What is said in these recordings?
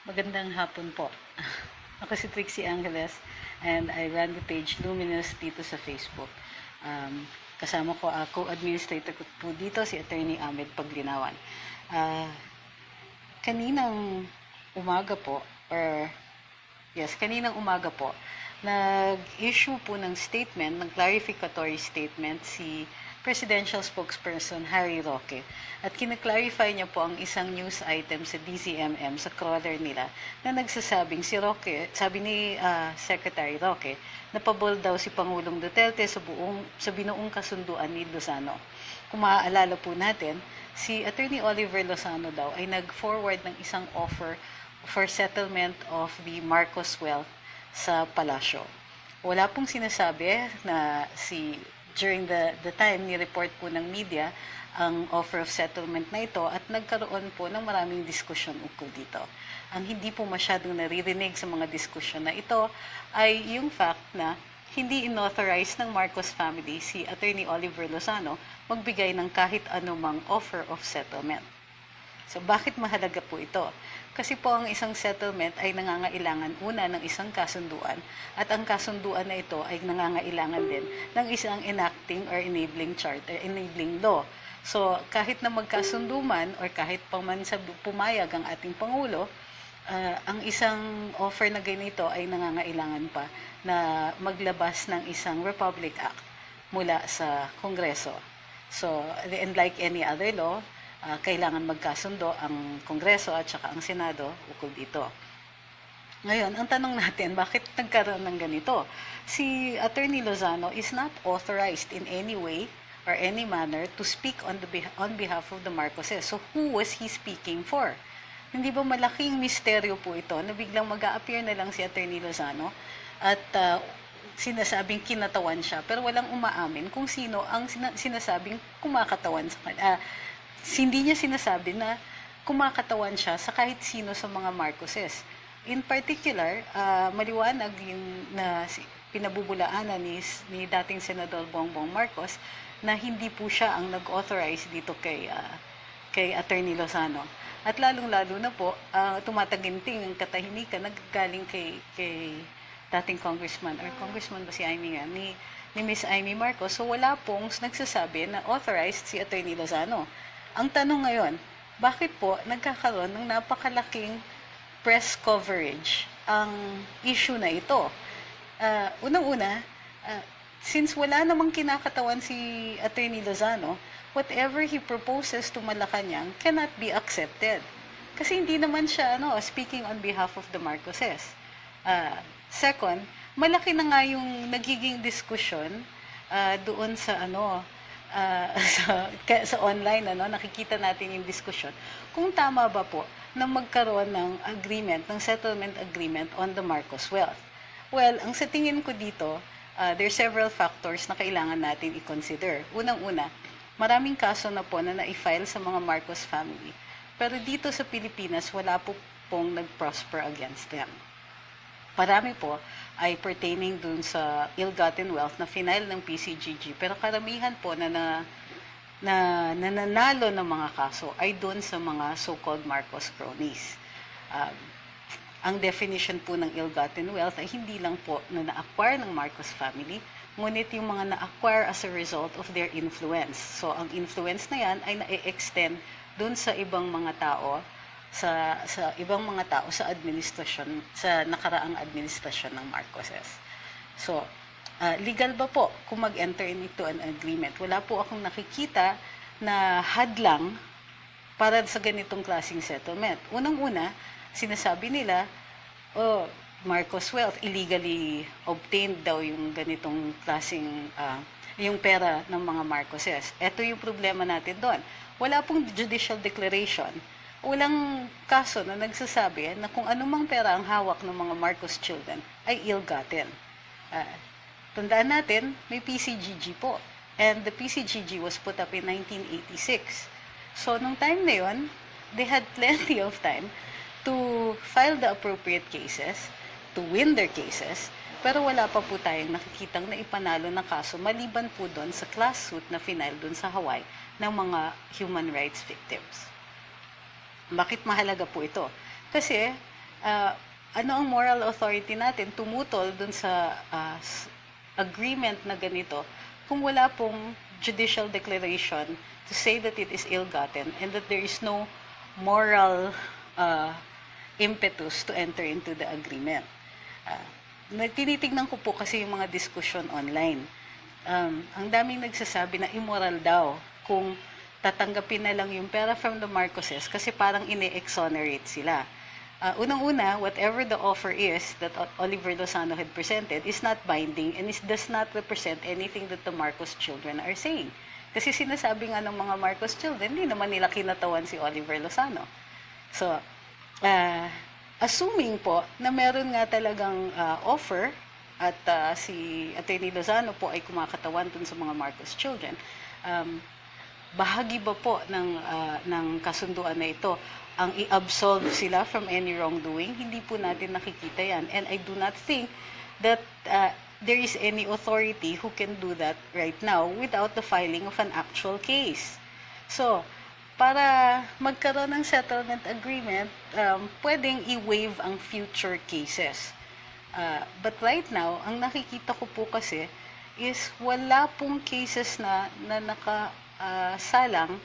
Magandang hapon po. Ako si Trixie Angeles and I run the page Luminous dito sa Facebook. Kasama ko ako, administrator ko po dito si Atty. Ahmed Paglinawan. Kaninang umaga po, nag-issue po ng statement, ng clarificatory statement si Presidential Spokesperson Harry Roque. At kinaklarify niya po ang isang news item sa DZMM sa crawler nila na nagsasabing si Roque, sabi ni Secretary Roque, napabol daw si Pangulong Duterte sa binuong kasunduan ni Lozano. Kung maaalala po natin, si Atty. Oliver Lozano daw ay nag-forward ng isang offer for settlement of the Marcos wealth sa palasyo. Wala pong sinasabi na during the time ni-report po ng media ang offer of settlement na ito at nagkaroon po ng maraming diskusyon ukol dito. Ang hindi po masyadong naririnig sa mga diskusyon na ito ay yung fact na hindi inauthorize ng Marcos family si Atty. Oliver Lozano magbigay ng kahit anumang offer of settlement. So bakit mahalaga po ito? Kasi po ang isang settlement ay nangangailangan una ng isang kasunduan at ang kasunduan na ito ay nangangailangan din ng isang enacting or enabling charter, enabling law. So kahit na magkasundo man or kahit pa man pumayag ang ating Pangulo, ang isang offer na ganito ay nangangailangan pa na maglabas ng isang Republic Act mula sa Kongreso. So, and like any other law, kailangan magkasundo ang Kongreso at saka ang Senado ukol dito. Ngayon, ang tanong natin, bakit nagkaroon ng ganito? Si Atty. Lozano is not authorized in any way or any manner to speak on behalf of the Marcoses. So, who was he speaking for? Hindi ba malaking misteryo po ito na biglang mag-a-appear na lang si Atty. Lozano at sinasabing kinatawan siya pero walang umaamin kung sino ang sinasabing kumakatawan sa kanya. Hindi niya sinasabi na kumakatawan siya sa kahit sino sa mga Marcoses. In particular, maliwanag yung na pinabubulaanan ni dating Senador Bongbong Marcos na hindi po siya ang nag-authorize dito kay Atty. Lozano. At lalong-lalo na po, tumataginting ang katahimikan naggaling kay dating congressman or congressman ba si Amy nga, ni Miss Amy Marcos. So wala pong nagsasabi na authorized si Atty. Lozano. Ang tanong ngayon, bakit po nagkakaroon ng napakalaking press coverage ang issue na ito? Unang-una, since wala namang kinakatawan si Atty. Lozano, whatever he proposes to Malacanang cannot be accepted. Kasi hindi naman siya speaking on behalf of the Marcoses. Second, malaki na nga yung nagiging diskusyon doon sa sa online, nakikita natin yung diskusyon. Kung tama ba po na magkaroon ng agreement, ng settlement agreement on the Marcos wealth? Well, ang sa tingin ko dito, there are several factors na kailangan natin i-consider. Unang-una, maraming kaso na po na na-file sa mga Marcos family. Pero dito sa Pilipinas, wala po pong nag-prosper against them. Marami po ay pertaining dun sa ill-gotten wealth na final ng PCGG. Pero karamihan po na nananalo ng mga kaso ay dun sa mga so-called Marcos cronies. Ang definition po ng ill-gotten wealth ay hindi lang po na na-acquire ng Marcos family, ngunit yung mga na-acquire as a result of their influence. So ang influence na yan ay na-extend dun sa ibang mga tao, sa ibang mga tao sa administrasyon, sa nakaraang administrasyon ng Marcoses. So, legal ba po kung mag-enter into an agreement? Wala po akong nakikita na hadlang para sa ganitong klaseng settlement. Unang-una, sinasabi nila, Marcos wealth, illegally obtained daw yung ganitong klaseng, yung pera ng mga Marcoses. Ito yung problema natin doon. Wala pong judicial declaration. Walang kaso na nagsasabi na kung anumang pera ang hawak ng mga Marcos children ay ill-gotten. Tandaan natin, may PCGG po. And the PCGG was put up in 1986. So, nung time na yun, they had plenty of time to file the appropriate cases, to win their cases, pero wala pa po tayong nakikitang na ipanalo na kaso maliban po doon sa class suit na final doon sa Hawaii ng mga human rights victims. Bakit mahalaga po ito? Kasi ano ang moral authority natin tumutol dun sa agreement na ganito kung wala pong judicial declaration to say that it is ill-gotten and that there is no moral impetus to enter into the agreement. Tinitignan ko po kasi yung mga diskusyon online. Ang daming nagsasabi na immoral daw kung tatanggapin na lang yung pera from the Marcoses kasi parang ine-exonerate sila. Unang-una, whatever the offer is that Oliver Lozano had presented is not binding and does not represent anything that the Marcos children are saying. Kasi sinasabi nga ng mga Marcos children, hindi naman nila kinatawan si Oliver Lozano. So, assuming po na meron nga talagang offer at si Atty. Lozano po ay kumakatawan dun sa mga Marcos children, bahagi ba po ng kasunduan na ito ang i-absolve sila from any wrongdoing? Hindi po natin nakikita yan. And I do not think that there is any authority who can do that right now without the filing of an actual case. So, para magkaroon ng settlement agreement, pwedeng i-waive ang future cases. But right now, ang nakikita ko po kasi is wala pong cases na nakasalang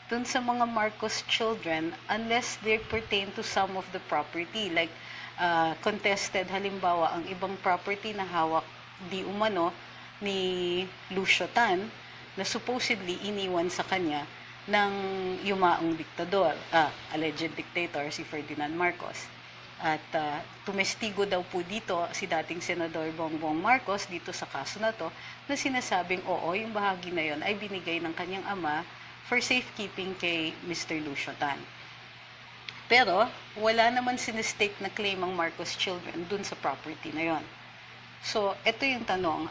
dun sa mga Marcos children unless they pertain to some of the property. Like, contested halimbawa ang ibang property na hawak di umano ni Lucio Tan na supposedly iniwan sa kanya ng yumaong diktador, alleged dictator si Ferdinand Marcos. At tumestigo daw po dito si dating Senador Bongbong Marcos dito sa kaso na to na sinasabing oo, yung bahagi na yon ay binigay ng kanyang ama for safekeeping kay Mr. Lucio Tan. Pero, wala naman sinistake na claim ang Marcos children dun sa property na yon. So, ito yung tanong,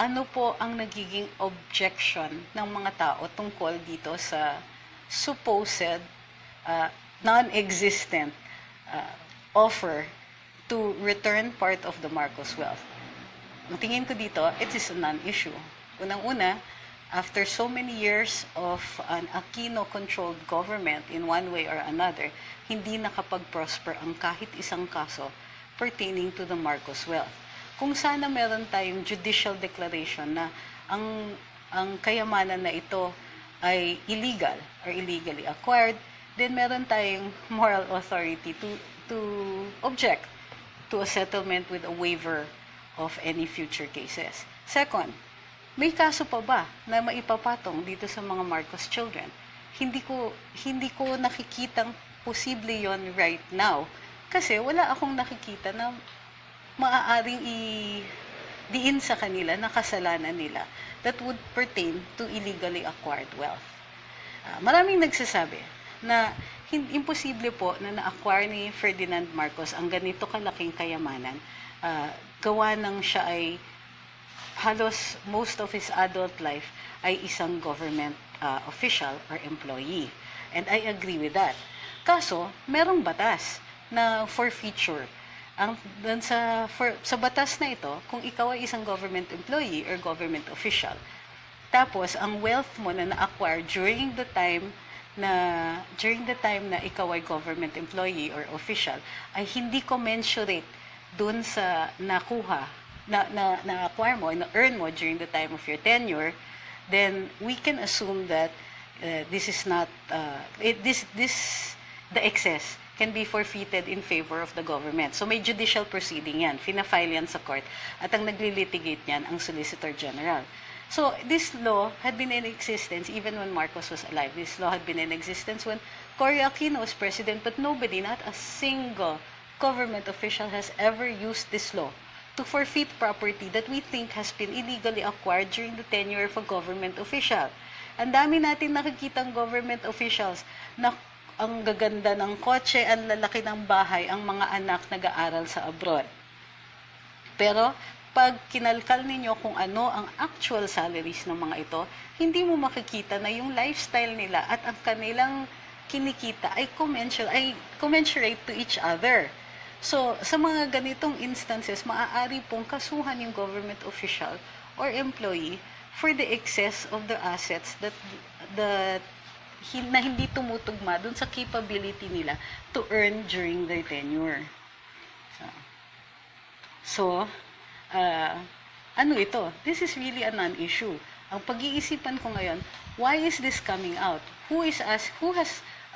ano po ang nagiging objection ng mga tao tungkol dito sa supposed non-existent offer to return part of the Marcos wealth? Ang tingin ko dito, it is a non-issue. Unang-una, after so many years of an Aquino-controlled government in one way or another, hindi nakapag-prosper ang kahit isang kaso pertaining to the Marcos wealth. Kung sana meron tayong judicial declaration na ang kayamanan na ito ay illegal or illegally acquired, then meron tayong moral authority to object to a settlement with a waiver of any future cases. Second, may kaso pa ba na maipapatong dito sa mga Marcos children? Hindi ko nakikitang posible yon right now kasi wala akong nakikita na maaaring diin sa kanila na kasalanan nila that would pertain to illegally acquired wealth. Maraming nagsasabi na imposible po na na-acquire ni Ferdinand Marcos ang ganito kalaking kayamanan, gawa ng siya ay halos most of his adult life ay isang government official or employee. And I agree with that. Kaso, merong batas na forfeiture. Sa batas na ito, kung ikaw ay isang government employee or government official, tapos ang wealth mo na na-acquire during the time na ikaw ay government employee or official ay hindi commensurate dun sa nakuha na-acquire mo, na-earn mo during the time of your tenure, then we can assume that this is not, the excess can be forfeited in favor of the government. So may judicial proceeding yan, fina-file yan sa court, at ang naglilitigate yan ang Solicitor General. So this law had been in existence even when Marcos was alive. This law had been in existence when Cory Aquino was president, but nobody, not a single government official has ever used this law to forfeit property that we think has been illegally acquired during the tenure of a government official. Ang dami natin nakikitang government officials na ang gaganda ng kotse, ang lalaki ng bahay, ang mga anak nag-aaral sa abroad. Pero pag kinalkal ninyo kung ano ang actual salaries ng mga ito, hindi mo makikita na yung lifestyle nila at ang kanilang kinikita ay commensurate to each other. So, sa mga ganitong instances, maaari pong kasuhan yung government official or employee for the excess of the assets that na hindi tumutugma dun sa capability nila to earn during their tenure. So, ano ito? This is really a non-issue. Ang pag-iisipan ko ngayon, why is this coming out? Who has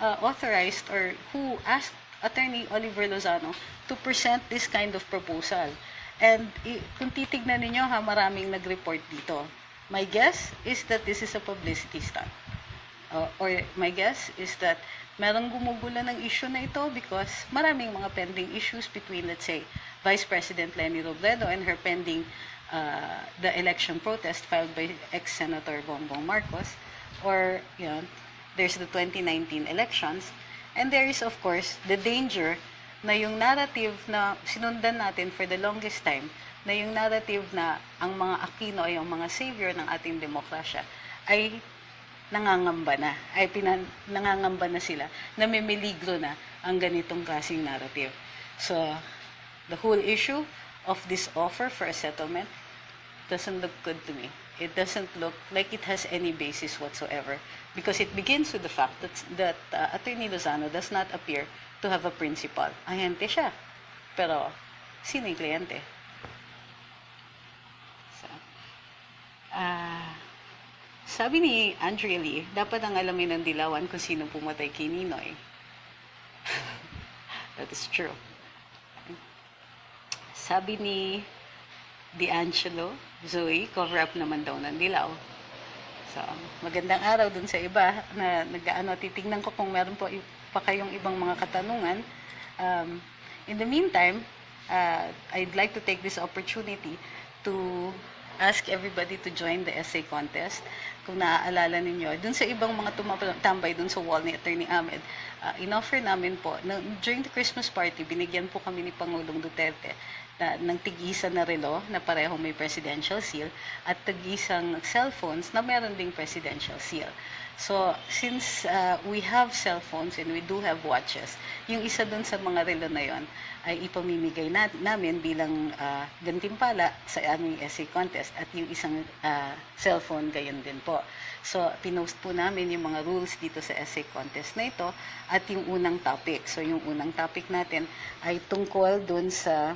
authorized or who asked Attorney Oliver Lozano to present this kind of proposal? And kung titignan ninyo maraming nag-report dito. My guess is that this is a publicity stunt. Or my guess is that merong gumugulo ng issue na ito because maraming mga pending issues between, let's say, Vice President Leni Robredo and her pending the election protest filed by ex-Senator Bongbong Marcos, or there's the 2019 elections, and there is of course the danger na yung narrative na sinundan natin for the longest time, na yung narrative na ang mga Aquino ay yung mga savior ng ating demokrasya, ay nangangamba na sila, namimiligro na ang ganitong klaseng narrative. So, the whole issue of this offer for a settlement doesn't look good to me. It doesn't look like it has any basis whatsoever because it begins with the fact that Attorney Lozano does not appear to have a principal. Ahente siya. Pero, sino yung kliyente? So, sabi ni Andrea Lee, dapat ang alamin ng dilawan kung sino pumatay kay Ninoy. That is true. Sabi ni D'Angelo, Zoe, cover up naman daw ng dilaw. So, magandang araw dun sa iba na titignan ko kung meron pa kayong ibang mga katanungan. In the meantime, I'd like to take this opportunity to ask everybody to join the essay contest. Kung naaalala ninyo, dun sa ibang mga tumatambay dun sa wall ni Attorney Ahmed, in-offer namin po, during the Christmas party, binigyan po kami ni Pangulong Duterte ng tig-isa na relo na parehong may presidential seal at tig-isang cellphones na meron ding presidential seal. So, since we have cellphones and we do have watches, yung isa dun sa mga relo na yon ay ipamimigay namin bilang gantimpala sa aming essay contest at yung isang cellphone gayon din po. So, pinost po namin yung mga rules dito sa essay contest na ito at yung unang topic. So, yung unang topic natin ay tungkol dun sa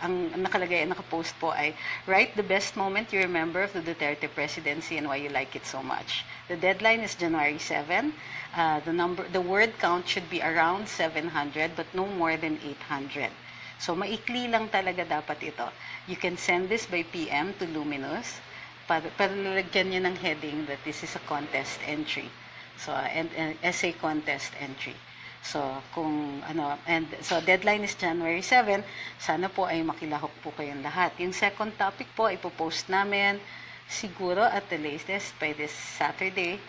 ang nakalagay, nakapost po ay write the best moment you remember of the Duterte presidency and why you like it so much. The deadline is January 7. The word count should be around 700 but no more than 800. So maikli lang talaga dapat ito. You can send this by PM to Luminous para lalagyan niyo ng heading that this is a contest entry. So and essay contest entry. So, so deadline is January 7. Sana po ay makilahok po kayong lahat. Yung second topic po, ipopost namin siguro at the latest by this Saturday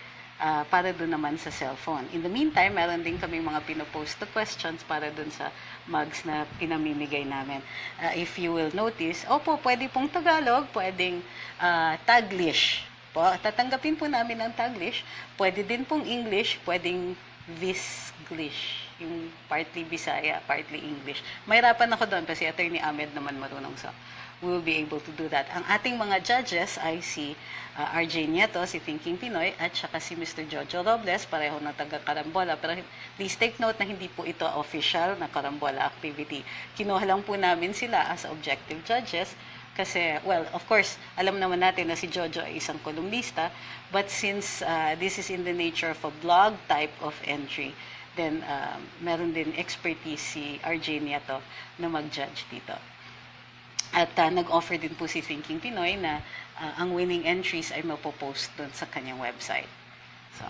para doon naman sa cellphone. In the meantime, meron din kami mga pinopost na questions para doon sa mugs na pinamimigay namin. If you will notice, pwede pong Tagalog, pwedeng Taglish. Tatanggapin po namin ang Taglish. Pwede din pong English, pwedeng Visglish, yung partly Bisaya, partly English. Mahirapan ako doon kasi Attorney Ahmed naman marunong, so we will be able to do that. Ang ating mga judges ay si RJ Nieto, si Thinking Pinoy, at saka si Mr. Jojo Robles, pareho na taga-Karambola. Pero please take note na hindi po ito official na Karambola activity. Kinuha lang po namin sila as objective judges kasi, well, of course, alam naman natin na si Jojo ay isang kolumnista, but since this is in the nature of a blog type of entry, then meron din expertise si RJ Nieto na mag-judge dito. At nag-offer din po si Thinking Pinoy na ang winning entries ay mapopost doon sa kanyang website. So,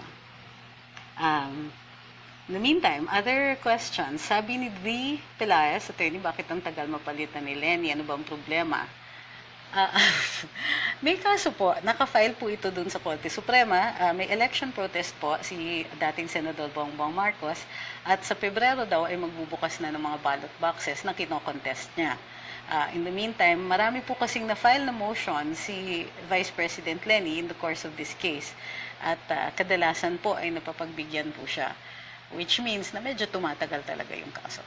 in the meantime, other questions. Sabi ni Dee Pelayas, attorney, bakit ang tagal mapalitan ni Lenny? Ano ba ang problema? May kaso po, naka-file po ito dun sa Korte Suprema. May election protest po si dating Senador Bongbong Marcos at sa Pebrero daw ay magbubukas na ng mga ballot boxes na kino-contest niya. In the meantime, marami po kasing na-file na motion si Vice President Lenny in the course of this case at kadalasan po ay napapagbigyan po siya, which means na medyo tumatagal talaga yung kaso.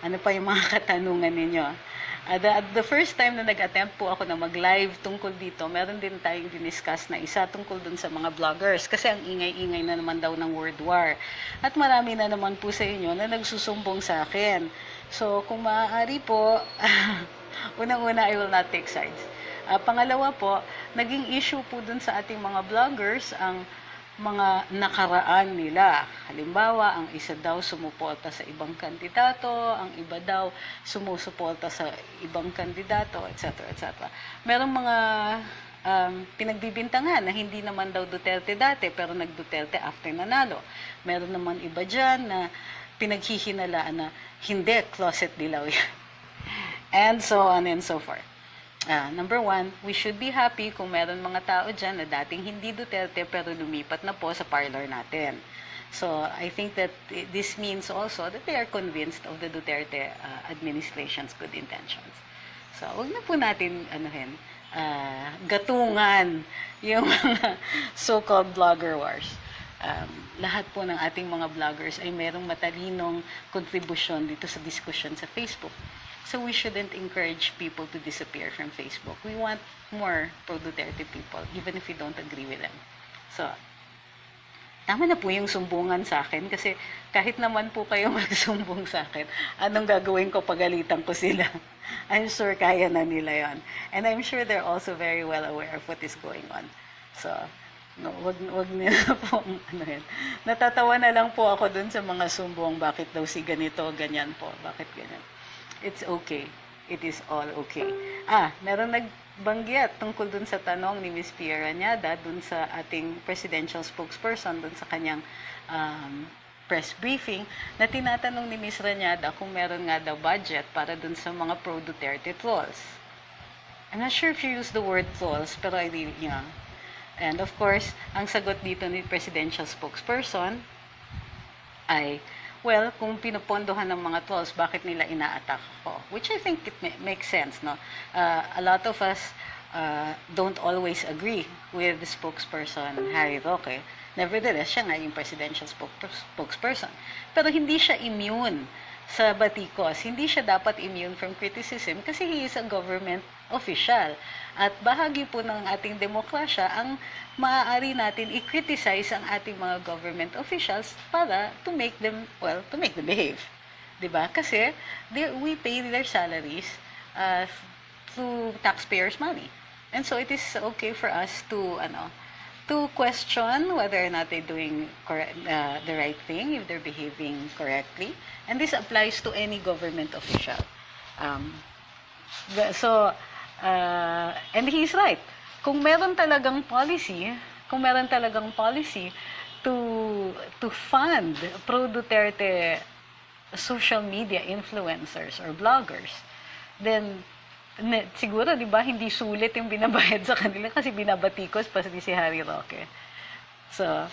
Ano pa yung mga katanungan ninyo? The first time na nag-attempt po ako na mag-live tungkol dito, meron din tayong diniscuss na isa tungkol dun sa mga vloggers kasi ang ingay-ingay na naman daw ng World War. At marami na naman po sa inyo na nagsusumbong sa akin. So, kung maaari po, unang-una, I will not take sides. Pangalawa po, naging issue po dun sa ating mga vloggers ang mga nakaraan nila. Halimbawa, ang isa daw sumuporta sa ibang kandidato, ang iba daw sumusuporta sa ibang kandidato, etc. etc. Merong mga pinagbibintangan na hindi naman daw Duterte dati, pero nag-Duterte after nanalo. Meron naman iba dyan na pinaghihinalaan na hindi, closet dilaw yan. And so on and so forth. Number one, we should be happy kung meron mga tao dyan na dating hindi Duterte pero lumipat na po sa parlor natin. So, I think that this means also that they are convinced of the Duterte administration's good intentions. So, huwag na po natin gatungan yung mga so-called vlogger wars. Lahat po ng ating mga vloggers ay merong matalinong kontribusyon dito sa diskusyon sa Facebook. So we shouldn't encourage people to disappear from Facebook. We want more pro-Duterte people, even if we don't agree with them. So, tama na po yung sumbungan sa akin kasi kahit naman po kayo magsumbong sa akin, anong gagawin ko, pagalitan ko sila? I'm sure kaya na nila yon. And I'm sure they're also very well aware of what is going on. So, no, wag nila po yun. Natatawa na lang po ako dun sa mga sumbong, bakit daw si ganito, ganyan po, bakit ganyan. It's okay. It is all okay. Meron nagbanggit tungkol dun sa tanong ni Ms. Pia Ranyada dun sa ating presidential spokesperson dun sa kanyang press briefing na tinatanong ni Ms. Ranyada kung meron nga daw budget para dun sa mga pro-Duterte trolls. I'm not sure if you use the word trolls, pero I really, And of course, ang sagot dito ni presidential spokesperson ay, well, kung pinupondohan ng mga trolls, bakit nila ina-attack ko? Which I think it makes sense, no? A lot of us don't always agree with the spokesperson, Harry Roque. Nevertheless, siya nga yung presidential spokesperson. Pero hindi siya immune sa batikos. Hindi siya dapat immune from criticism kasi he is a government official. At bahagi po ng ating demokrasya ang maaari natin i-criticize ang ating mga government officials para to make them behave. Diba? Kasi we pay their salaries through taxpayers' money. And so it is okay for us to question whether or not they're doing the right thing, if they're behaving correctly. And this applies to any government official. And he's right. Kung meron talagang policy to fund pro-Duterte social media influencers or bloggers, then siguro, di ba, hindi sulit yung binabayad sa kanila kasi binabatikos pa si Harry Roque. So,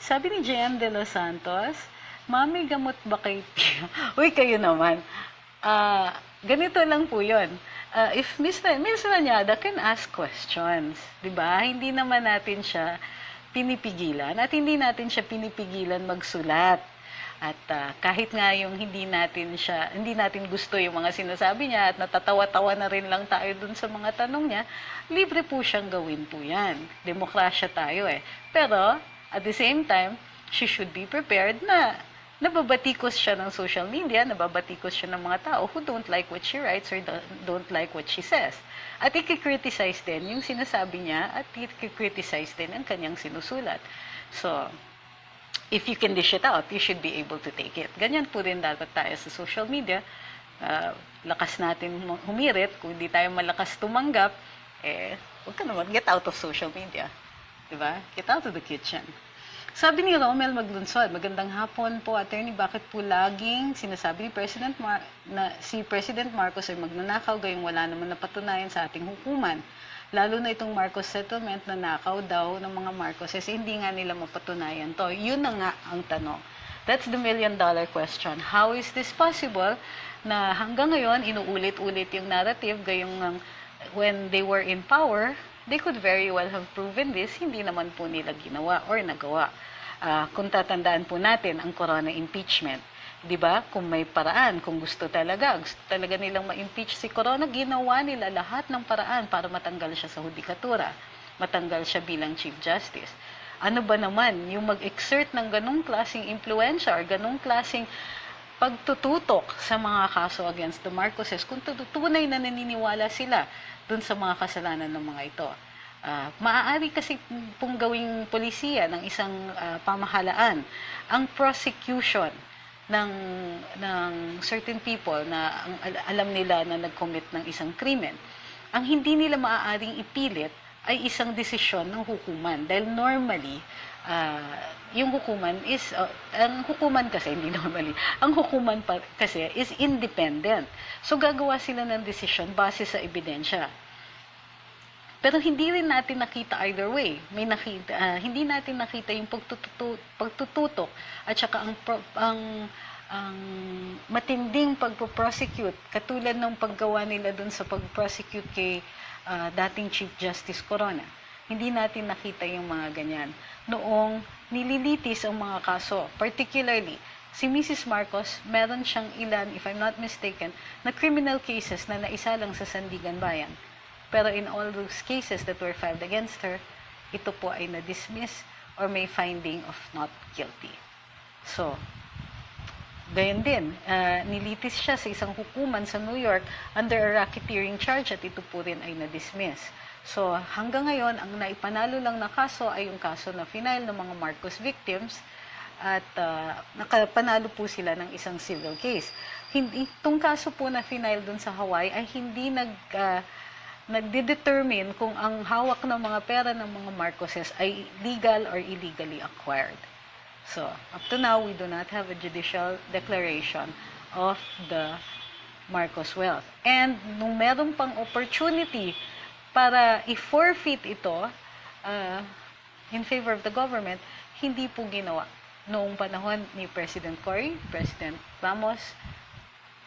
sabi ni JM De Los Santos, Mami, gamot ba kay Pia? Uy, kayo naman. Ganito lang po yun. If Ms. Ranyada can ask questions, di ba? Hindi naman natin siya pinipigilan at hindi natin siya pinipigilan magsulat. At kahit nga yung hindi natin gusto yung mga sinasabi niya at natatawa-tawa na rin lang tayo dun sa mga tanong niya, libre po siyang gawin po yan. Demokrasya tayo eh. Pero, at the same time, she should be prepared na nababatikos siya ng social media, nababatikos siya ng mga tao who don't like what she writes or don't like what she says. At i-criticize din yung sinasabi niya at i-criticize din ang kanyang sinusulat. So, if you can dish it out, you should be able to take it. Ganyan po rin dapat tayo sa social media. Lakas natin humirit. Kung hindi tayo malakas tumanggap, huwag ka naman, get out of social media. Diba? Get out of the kitchen. Sabi ni Romel Maglunsod, magandang hapon po, attorney, bakit po laging sinasabi ni na si President Marcos ay magnanakaw gayong wala naman napatunayan sa ating hukuman? Lalo na itong Marcos settlement na nakaw daw ng mga Marcoses, hindi nga nila mapatunayan to. Yun na nga ang tanong. That's the million-dollar question. How is this possible na hanggang ngayon inuulit-ulit yung narrative gayong when they were in power, they could very well have proven this, hindi naman po nila ginawa or nagawa. Kung tatandaan po natin ang corona impeachment, 'Di ba? Kung may paraan, kung gusto talaga nilang ma-impeach si Corona, ginawa nila lahat ng paraan para matanggal siya sa hudikatura, matanggal siya bilang Chief Justice. Ano ba naman yung mag-exert ng ganung klaseng impluensya or ganung klaseng pagtututok sa mga kaso against the Marcoses kung tunay na naniniwala sila dun sa mga kasalanan ng mga ito. Maaari kasi pong gawing polisiya ng isang pamahalaan ang prosecution ng certain people na alam nila na nag-commit ng isang krimen. Ang hindi nila maaaring ipilit ay isang desisyon ng hukuman. Dahil normally, yung hukuman is, ang hukuman kasi, hindi normally, ang hukuman kasi is independent. So, gagawa sila ng desisyon base sa ebidensya. Pero hindi rin natin nakita either way. Hindi natin nakita yung pagtututok at saka ang matinding pagpo-prosecute, katulad ng paggawa nila dun sa pag-prosecute kay dating Chief Justice Corona. Hindi natin nakita yung mga ganyan. Noong nililitis ang mga kaso, particularly, si Mrs. Marcos, meron siyang ilan, if I'm not mistaken, na criminal cases na naisa lang sa Sandigan Bayan. Pero in all those cases that were filed against her, ito po ay na-dismiss or may finding of not guilty. So, gayon din, nilitis siya sa isang hukuman sa New York under a racketeering charge at ito po rin ay na-dismiss. So, hanggang ngayon, ang naipanalo lang na kaso ay yung kaso na final ng mga Marcos victims at nakapanalo po sila ng isang civil case. Itong kaso po na final dun sa Hawaii ay hindi nagdedetermine kung ang hawak ng mga pera ng mga Marcoses ay legal or illegally acquired. So, up to now, we do not have a judicial declaration of the Marcos wealth. And nung meron pang opportunity para i-forfeit ito in favor of the government, hindi po ginawa. Noong panahon ni President Cory, President Ramos,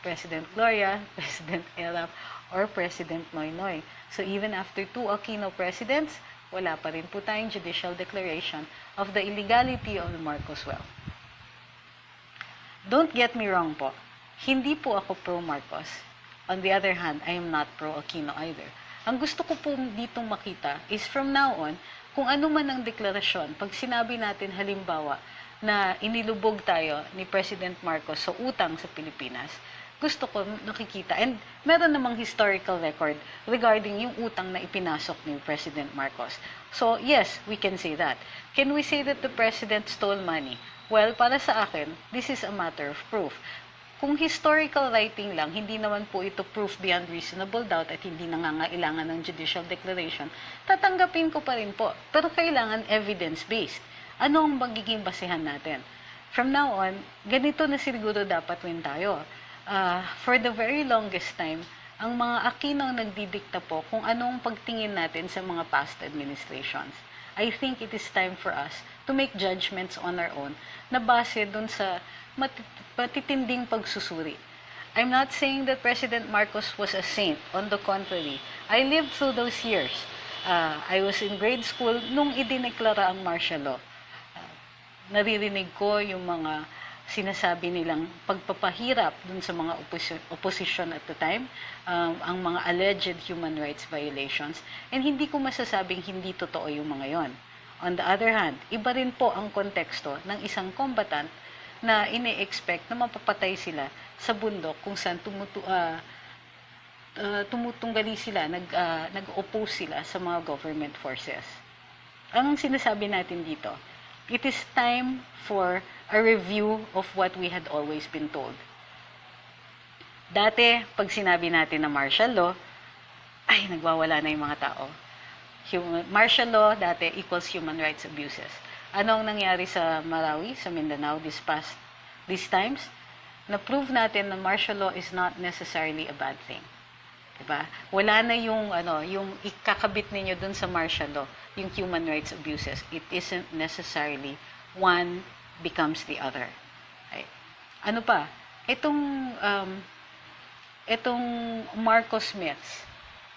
President Gloria, President Erap, or President Noynoy. So even after 2 Aquino presidents, wala pa rin po tayong judicial declaration of the illegality of the Marcos wealth. Don't get me wrong po. Hindi po ako pro-Marcos. On the other hand, I am not pro-Aquino either. Ang gusto ko po ditong makita is from now on, kung ano man ang deklarasyon, pag sinabi natin halimbawa na inilubog tayo ni President Marcos sa utang sa Pilipinas, gusto ko nakikita, and meron namang historical record regarding yung utang na ipinasok ni President Marcos. So, yes, we can say that. Can we say that the President stole money? Well, para sa akin, this is a matter of proof. Kung historical writing lang, hindi naman po ito proof beyond reasonable doubt at hindi nangangailangan ng judicial declaration, tatanggapin ko pa rin po. Pero kailangan evidence-based. Ano ang magiging basehan natin? From now on, ganito na siguro dapat rin tayo. For the very longest time, ang mga Aquino ang nagdidikta po kung anong pagtingin natin sa mga past administrations. I think it is time for us to make judgments on our own na base dun sa matitinding pagsusuri. I'm not saying that President Marcos was a saint. On the contrary, I lived through those years. I was in grade school nung idineklara ang martial law. Naririnig ko yung mga sinasabi nilang pagpapahirap dun sa mga opposition at the time, ang mga alleged human rights violations, and hindi ko masasabing hindi totoo yung mga yon. On the other hand, iba rin po ang konteksto ng isang combatant na ini-expect na mapapatay sila sa bundok kung saan tumutunggali sila, nag-oppose sila sa mga government forces. Ang sinasabi natin dito, it is time for a review of what we had always been told. Dati, pag sinabi natin na martial law, ay, nagwawala na yung mga tao. Martial law dati equals human rights abuses. Ano ang nangyari sa Marawi, sa Mindanao these times? Na-prove natin na martial law is not necessarily a bad thing. Diba? Wala na yung ikakabit ninyo dun sa martial law, yung human rights abuses. It isn't necessarily one becomes the other. Okay. Ano pa? Itong Marcos myths.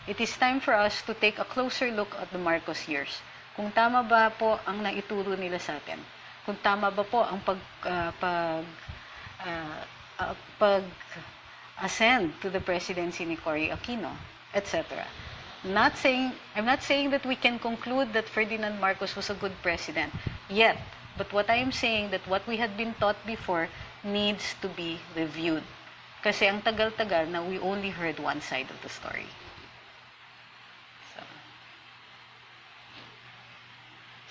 It is time for us to take a closer look at the Marcos years. Kung tama ba po ang naituro nila sa atin? Kung tama ba po ang pag-ascend to the presidency ni Cory Aquino, etc. I'm not saying that we can conclude that Ferdinand Marcos was a good president yet, but what I am saying that what we had been taught before needs to be reviewed. Kasi ang tagal-tagal na we only heard one side of the story. So,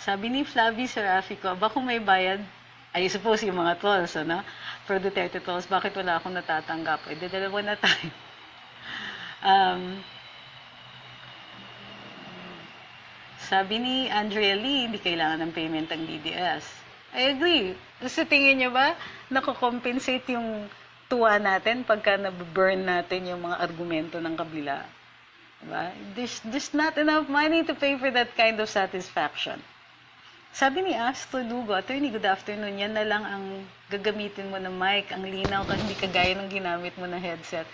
sabi ni Flavi Serafico, ba kung may bayad, I suppose yung mga trolls, ano? For Duterte trolls, bakit wala akong natatanggap? Eh, dalawa na tayo. Sabi ni Andrea Lee, hindi kailangan ng payment ang DDS. I agree. Kasi tingin nyo ba, nakakompensate yung tuwa natin pagka naburn natin yung mga argumento ng kabila? Diba? There's not enough money to pay for that kind of satisfaction. Sabi ni Astro Lugo, Attorney, good afternoon, yan na lang ang gagamitin mo na mic, ang linaw ka, hindi kagaya ng ginamit mo na headset.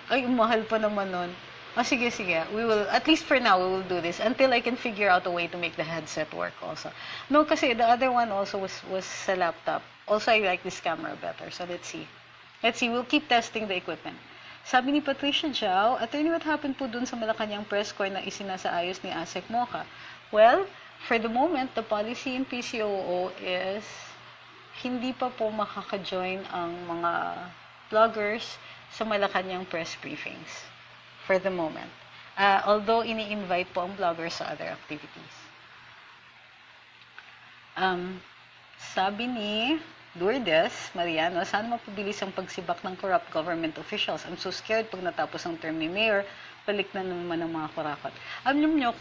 Ay, mahal pa naman nun. Sige. We will, at least for now, we will do this until I can figure out a way to make the headset work also. No, kasi the other one also was sa laptop. Also, I like this camera better. So, let's see. We'll keep testing the equipment. Sabi ni Patricia Jiao, Attorney, what happened po dun sa Malacanang press corps na isinasaayos ni Asek Mocha? Well, for the moment, the policy in PCOO is hindi pa po makaka-join ang mga vloggers sa Malacanang press briefings. For the moment. Although, ini-invite po ang vloggers sa other activities. Sabi ni Lourdes Mariano, sana mapabilis ang pagsibak ng corrupt government officials. I'm so scared pag natapos ang term ni Mayor, balik na naman ang mga kurakot. Alam nyo,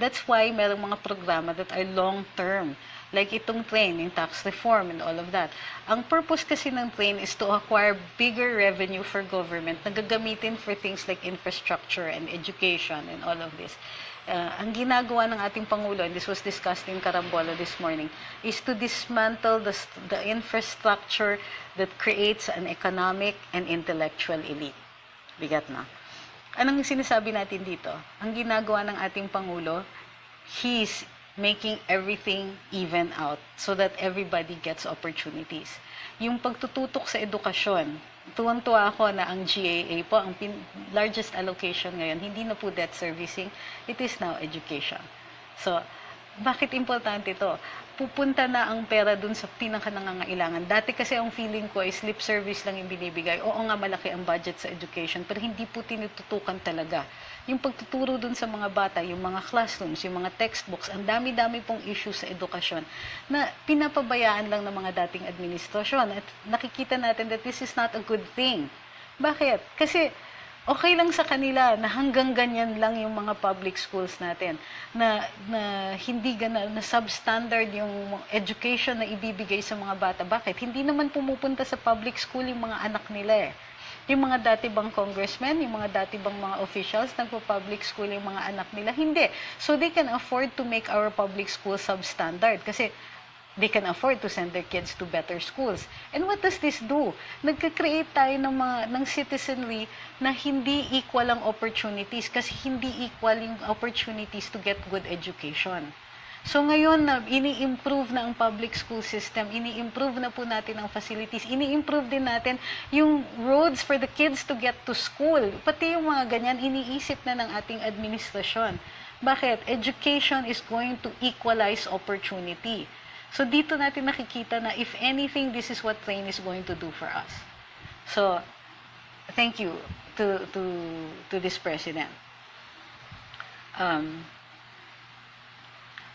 that's why merong mga programa that are long-term. Like itong train, yung tax reform and all of that. Ang purpose kasi ng train is to acquire bigger revenue for government na gagamitin for things like infrastructure and education and all of this. Ang ginagawa ng ating Pangulo, and this was discussed in Carambola this morning, is to dismantle the infrastructure that creates an economic and intellectual elite. Bigat na. Anong sinasabi natin dito? Ang ginagawa ng ating Pangulo, he's making everything even out so that everybody gets opportunities. Yung pagtututok sa edukasyon, tuwang-tuwa ako na ang GAA po, ang largest allocation ngayon, hindi na po debt servicing, it is now education. So, bakit importante ito? Pupunta na ang pera dun sa pinaka-nangangailangan. Dati kasi ang feeling ko ay lip service lang yung binibigay. Oo nga, malaki ang budget sa education, pero hindi po tinututukan talaga. Yung pagtuturo dun sa mga bata, yung mga classrooms, yung mga textbooks, ang dami-dami pong issues sa edukasyon na pinapabayaan lang ng mga dating administrasyon. At nakikita natin that this is not a good thing. Bakit? Kasi okay lang sa kanila na hanggang ganyan lang yung mga public schools natin. Na hindi na substandard yung education na ibibigay sa mga bata. Bakit? Hindi naman pumupunta sa public school yung mga anak nila eh. Yung mga dati bang congressmen, yung mga dati bang mga officials, nagpo-public school yung mga anak nila? Hindi. So they can afford to make our public school substandard. Kasi they can afford to send their kids to better schools. And what does this do? Nagka-create tayo ng citizenry na hindi equal ang opportunities kasi hindi equal yung opportunities to get good education. So ngayon, ini-improve na ang public school system, ini-improve na po natin ang facilities, ini-improve din natin yung roads for the kids to get to school. Pati yung mga ganyan, iniisip na ng ating administrasyon. Bakit? Education is going to equalize opportunity. So dito natin nakikita na if anything, this is what train is going to do for us. So, thank you to this president.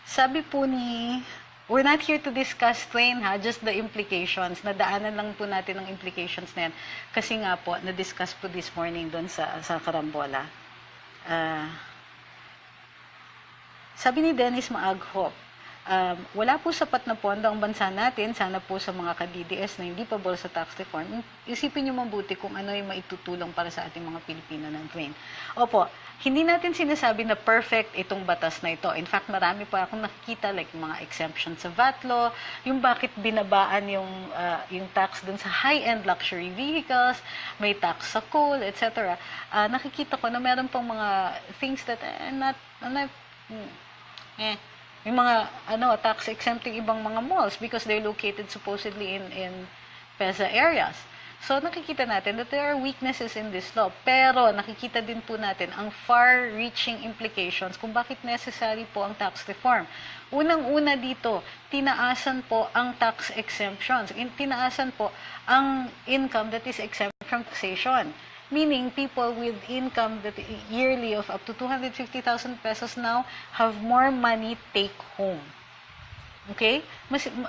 Sabi po ni, we're not here to discuss train ha, just the implications. Nadaanan lang po natin ang implications na yan. Kasi nga po, na-discuss po this morning doon sa Carambola. Sabi ni Dennis Maaghop, wala po sapat na pondo ang bansa natin, sana po sa mga ka-DDS na hindi pabor sa tax reform, isipin nyo mabuti kung ano yung maitutulong para sa ating mga Pilipino ng train. Opo, hindi natin sinasabi na perfect itong batas na ito. In fact, marami pa akong nakikita like mga exemptions sa VAT law, yung bakit binabaan yung tax dun sa high-end luxury vehicles, may tax sa coal, etc. Nakikita ko na meron pang mga things that yung mga tax exempting ibang mga malls because they're located supposedly in PEZA areas. So, nakikita natin that there are weaknesses in this law. Pero, nakikita din po natin ang far-reaching implications kung bakit necessary po ang tax reform. Unang-una dito, tinaasan po ang tax exemptions. Tinaasan po ang income that is exempt from taxation. Meaning, people with income that yearly of up to 250,000 pesos now have more money take home. Okay?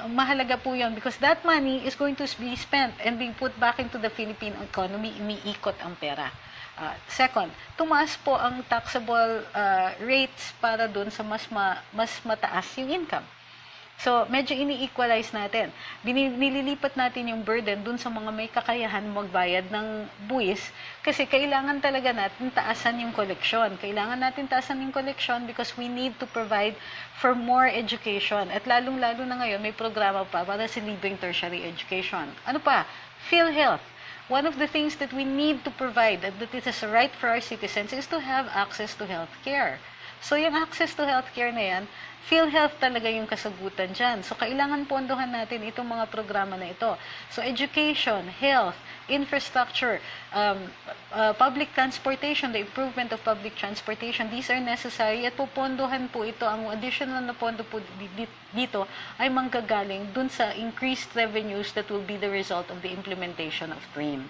Mahalaga po yun because that money is going to be spent and being put back into the Philippine economy, umiikot ang pera. Second, tumaas po ang taxable rates para dun sa mas mataas yung income. So, medyo ini-equalize natin. Nililipat natin yung burden dun sa mga may kakayahan magbayad ng buwis kasi kailangan talaga natin taasan yung koleksyon. Kailangan natin taasan yung koleksyon because we need to provide for more education. At lalong-lalo na ngayon, may programa pa para sa libreng tertiary education. Ano pa? PhilHealth. One of the things that we need to provide, that it is a right for our citizens, is to have access to health care. So, yung access to healthcare na yan, PhilHealth talaga yung kasagutan dyan. So, kailangan pondohan natin itong mga programa na ito. So, education, health, infrastructure, public transportation, the improvement of public transportation, these are necessary at pupondohan po ito. Ang additional na pondo po dito ay manggagaling dun sa increased revenues that will be the result of the implementation of TRIM.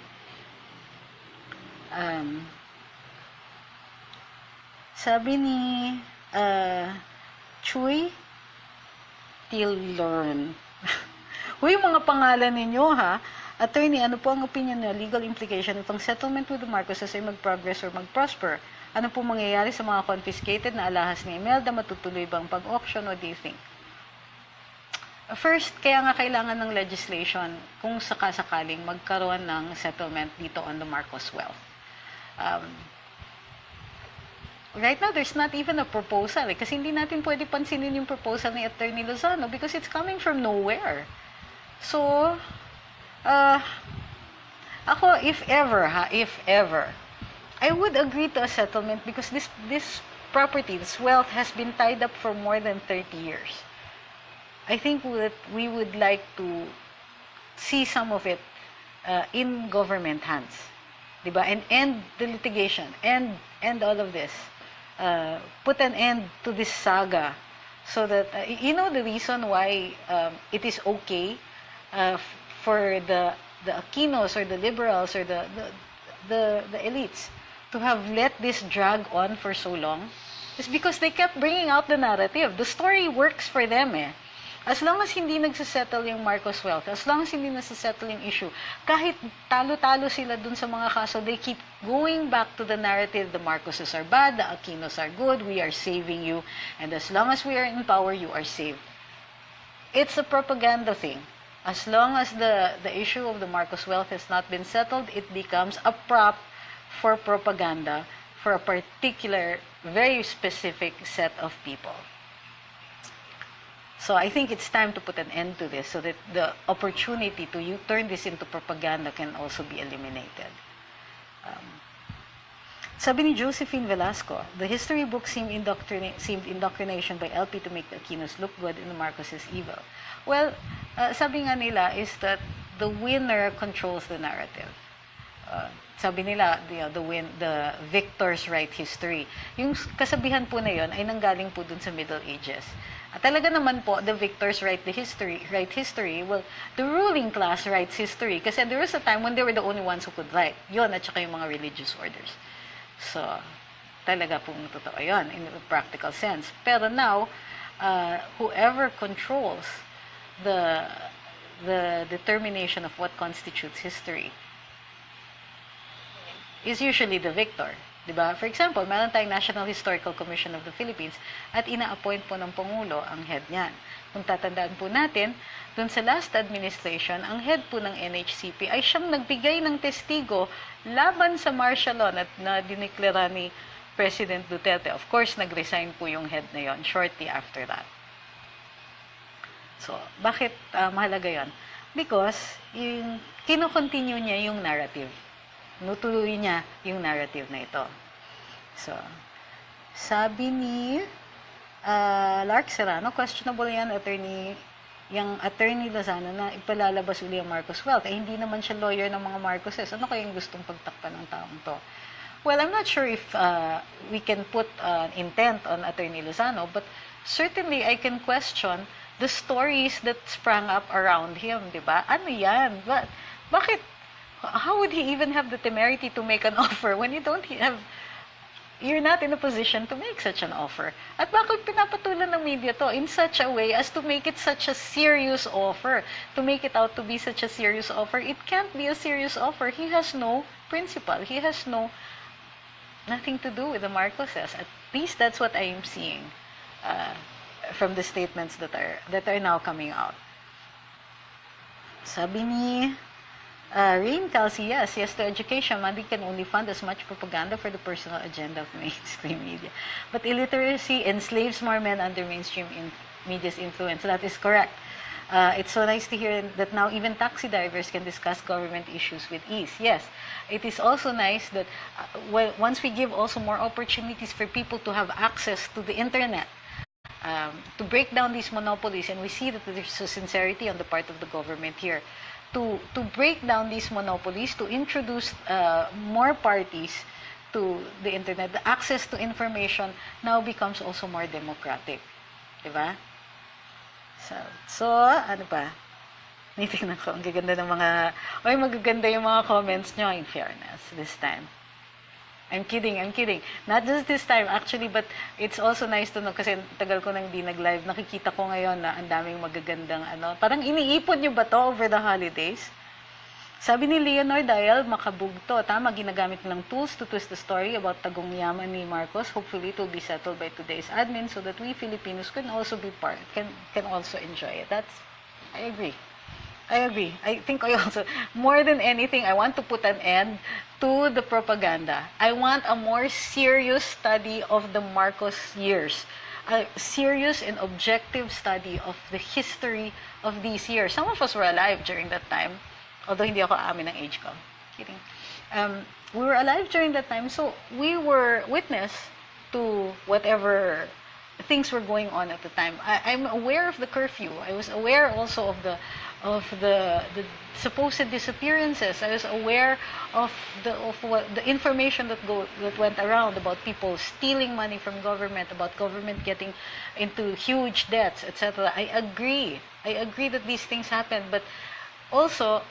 Sabi ni Chuy till learn. Uy, mga pangalan ninyo ha. Attorney, ano po ang opinion na legal implication itong settlement with the Marcoses ay mag-progress or mag-prosper? Ano po mangyayari sa mga confiscated na alahas ni Imelda? Matutuloy bang pag-auction? What do you think? First, kaya nga kailangan ng legislation kung sakasakaling magkaroon ng settlement dito on the Marcos wealth. Right now, there's not even a proposal. Kasi hindi natin pwede pansinin yung proposal ni Atty. Lozano because it's coming from nowhere. So, ako, if ever, I would agree to a settlement because this property, this wealth has been tied up for more than 30 years. I think that we would like to see some of it in government hands. Diba? And end the litigation, end all of this. Put an end to this saga so that you know the reason why it is okay for the Aquinos or the liberals or the elites to have let this drag on for so long is because they kept bringing out the narrative. The story works for them eh. As long as hindi nagsasettle yung Marcos wealth, as long as hindi nagsasettle yung issue, kahit talo-talo sila dun sa mga kaso, they keep going back to the narrative, the Marcoses are bad, the Aquinos are good, we are saving you, and as long as we are in power, you are saved. It's a propaganda thing. As long as the issue of the Marcos wealth has not been settled, it becomes a prop for propaganda for a particular, very specific set of people. So I think it's time to put an end to this so that the opportunity to turn this into propaganda can also be eliminated. Sabi ni Josephine Velasco, the history book seemed indoctrination by LP to make the Aquinos look good and the Marcoses evil. Well, sabi nga nila is that the winner controls the narrative. Sabi nila, the victors write history. Yung kasabihan po na yun ay nanggaling po dun sa Middle Ages. At talaga naman po, the victors write history. Well, the ruling class writes history. Kasi there was a time when they were the only ones who could write. Yun, at saka yung mga religious orders. So, talaga pong totoo yun, in a practical sense. Pero now, whoever controls the determination of what constitutes history is usually the victor. Diba? For example, meron tayong National Historical Commission of the Philippines at ina-appoint po ng Pangulo ang head niyan. Kung tatandaan po natin, dun sa last administration, ang head po ng NHCP ay siyang nagbigay ng testigo laban sa martial law na dineklara ni President Duterte. Of course, nag-resign po yung head na yon shortly after that. So, bakit mahalaga yon? Because, kino-continue niya yung narrative. Nutuloy niya yung narrative na ito. So, sabi ni Lark Serrano, questionable yan, Attorney yung Attorney Lozano na ipalalabas uli ang Marcos wealth. Eh, hindi naman siya lawyer ng mga Marcoses. Ano kayang gustong pagtakpan ng taong to? Well, I'm not sure if we can put intent on Attorney Lozano, but certainly I can question the stories that sprang up around him, di ba? Ano yan? Bakit? How would he even have the temerity to make an offer when you're not in a position to make such an offer? At bakit pinapatulan ng media to in such a way as to make it such a serious offer? To make it out to be such a serious offer, it can't be a serious offer. He has no principle. He has nothing to do with the Marcoses. At least that's what I am seeing from the statements that are now coming out. Sabi ni Rain Kelsey, yes to education. Money can only fund as much propaganda for the personal agenda of mainstream media. But illiteracy enslaves more men under mainstream media's influence. That is correct. It's so nice to hear that now even taxi drivers can discuss government issues with ease. Yes, it is also nice that once we give also more opportunities for people to have access to the internet, to break down these monopolies, and we see that there's a sincerity on the part of the government here, to break down these monopolies, to introduce more parties to the internet, the access to information now becomes also more democratic. Diba? So ano pa? Nitingnan ko, ang gaganda ng magaganda yung mga comments nyo, in fairness, this time. I'm kidding. Not just this time, actually, but it's also nice to know, kasi tagal ko nang di nag-live, nakikita ko ngayon na ang daming magagandang, parang iniipon nyo ba to over the holidays? Sabi ni Leonor, dahil makabugto, tama, ginagamit ng tools to twist the story about tagong yaman ni Marcos. Hopefully, it will be settled by today's admin so that we Filipinos can also be can also enjoy it. I agree. I think more than anything, I want to put an end to the propaganda. I want a more serious study of the Marcos years. A serious and objective study of the history of these years. Some of us were alive during that time. Although hindi ako aamin ng age ko. Kidding. We were alive during that time, so we were witness to whatever things were going on at the time. I'm aware of the curfew. I was aware also of the supposed disappearances. I was aware of the information that went around about people stealing money from government, about government getting into huge debts, etc. I agree that these things happen, but also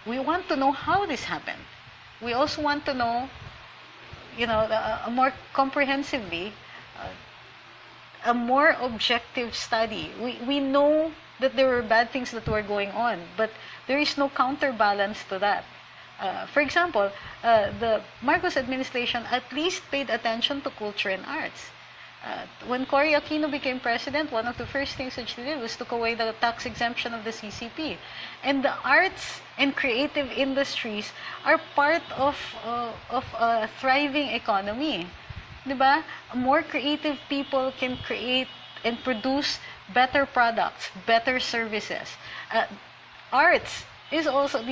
we want to know how this happened. We also want to know, more comprehensively, a more objective study. We know that there were bad things that were going on, but there is no counterbalance to that. For example, the Marcos administration at least paid attention to culture and arts. When Cory Aquino became president, one of the first things that she did was took away the tax exemption of the CCP. And the arts and creative industries are part of a thriving economy. Diba? More creative people can create and produce better products, better services. Arts is also,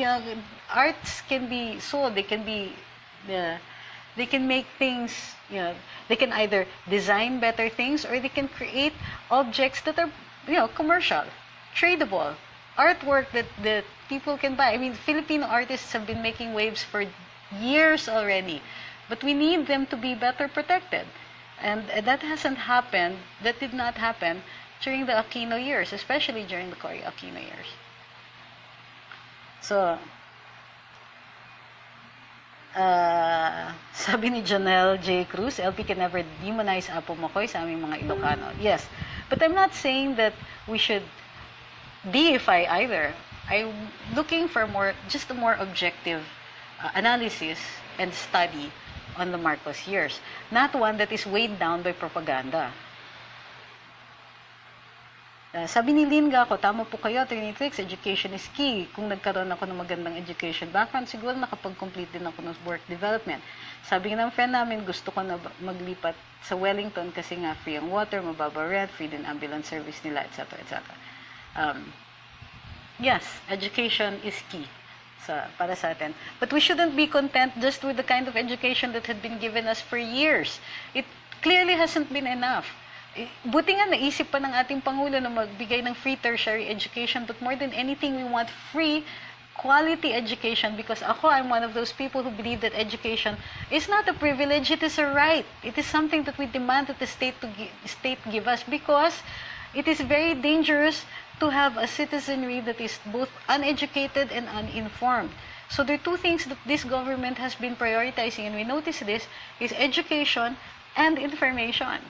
arts can be sold. They can make things, they can either design better things or they can create objects that are, commercial, tradable, artwork that people can buy. I mean, Filipino artists have been making waves for years already, but we need them to be better protected. And that hasn't happened, that did not happen during the Aquino years, especially during the Cory Aquino years. So, sabi ni Janelle J. Cruz, LP can never demonize Apo Makoy sa aming mga Ilocano. Yes, but I'm not saying that we should deify either. I'm looking for just a more objective analysis and study on the Marcos years, not one that is weighed down by propaganda. Sabi ni Linga ako, tama po kayo, Atty. Trix, education is key. Kung nagkaroon ako ng magandang education background, siguro nakapag-complete din ako ng work development. Sabi ng friend namin, gusto ko na maglipat sa Wellington kasi nga free ang water, mababa rent, free din ambulance service nila, etc. etc. Yes, education is key para sa atin. But we shouldn't be content just with the kind of education that had been given us for years. It clearly hasn't been enough. Buti nga naisip pa ng ating Pangulo na magbigay ng free tertiary education, but more than anything, we want free quality education, because I'm one of those people who believe that education is not a privilege, it is a right. It is something that we demand that the state give us, because it is very dangerous to have a citizenry that is both uneducated and uninformed. So there are two things that this government has been prioritizing, and we notice this, is education and information.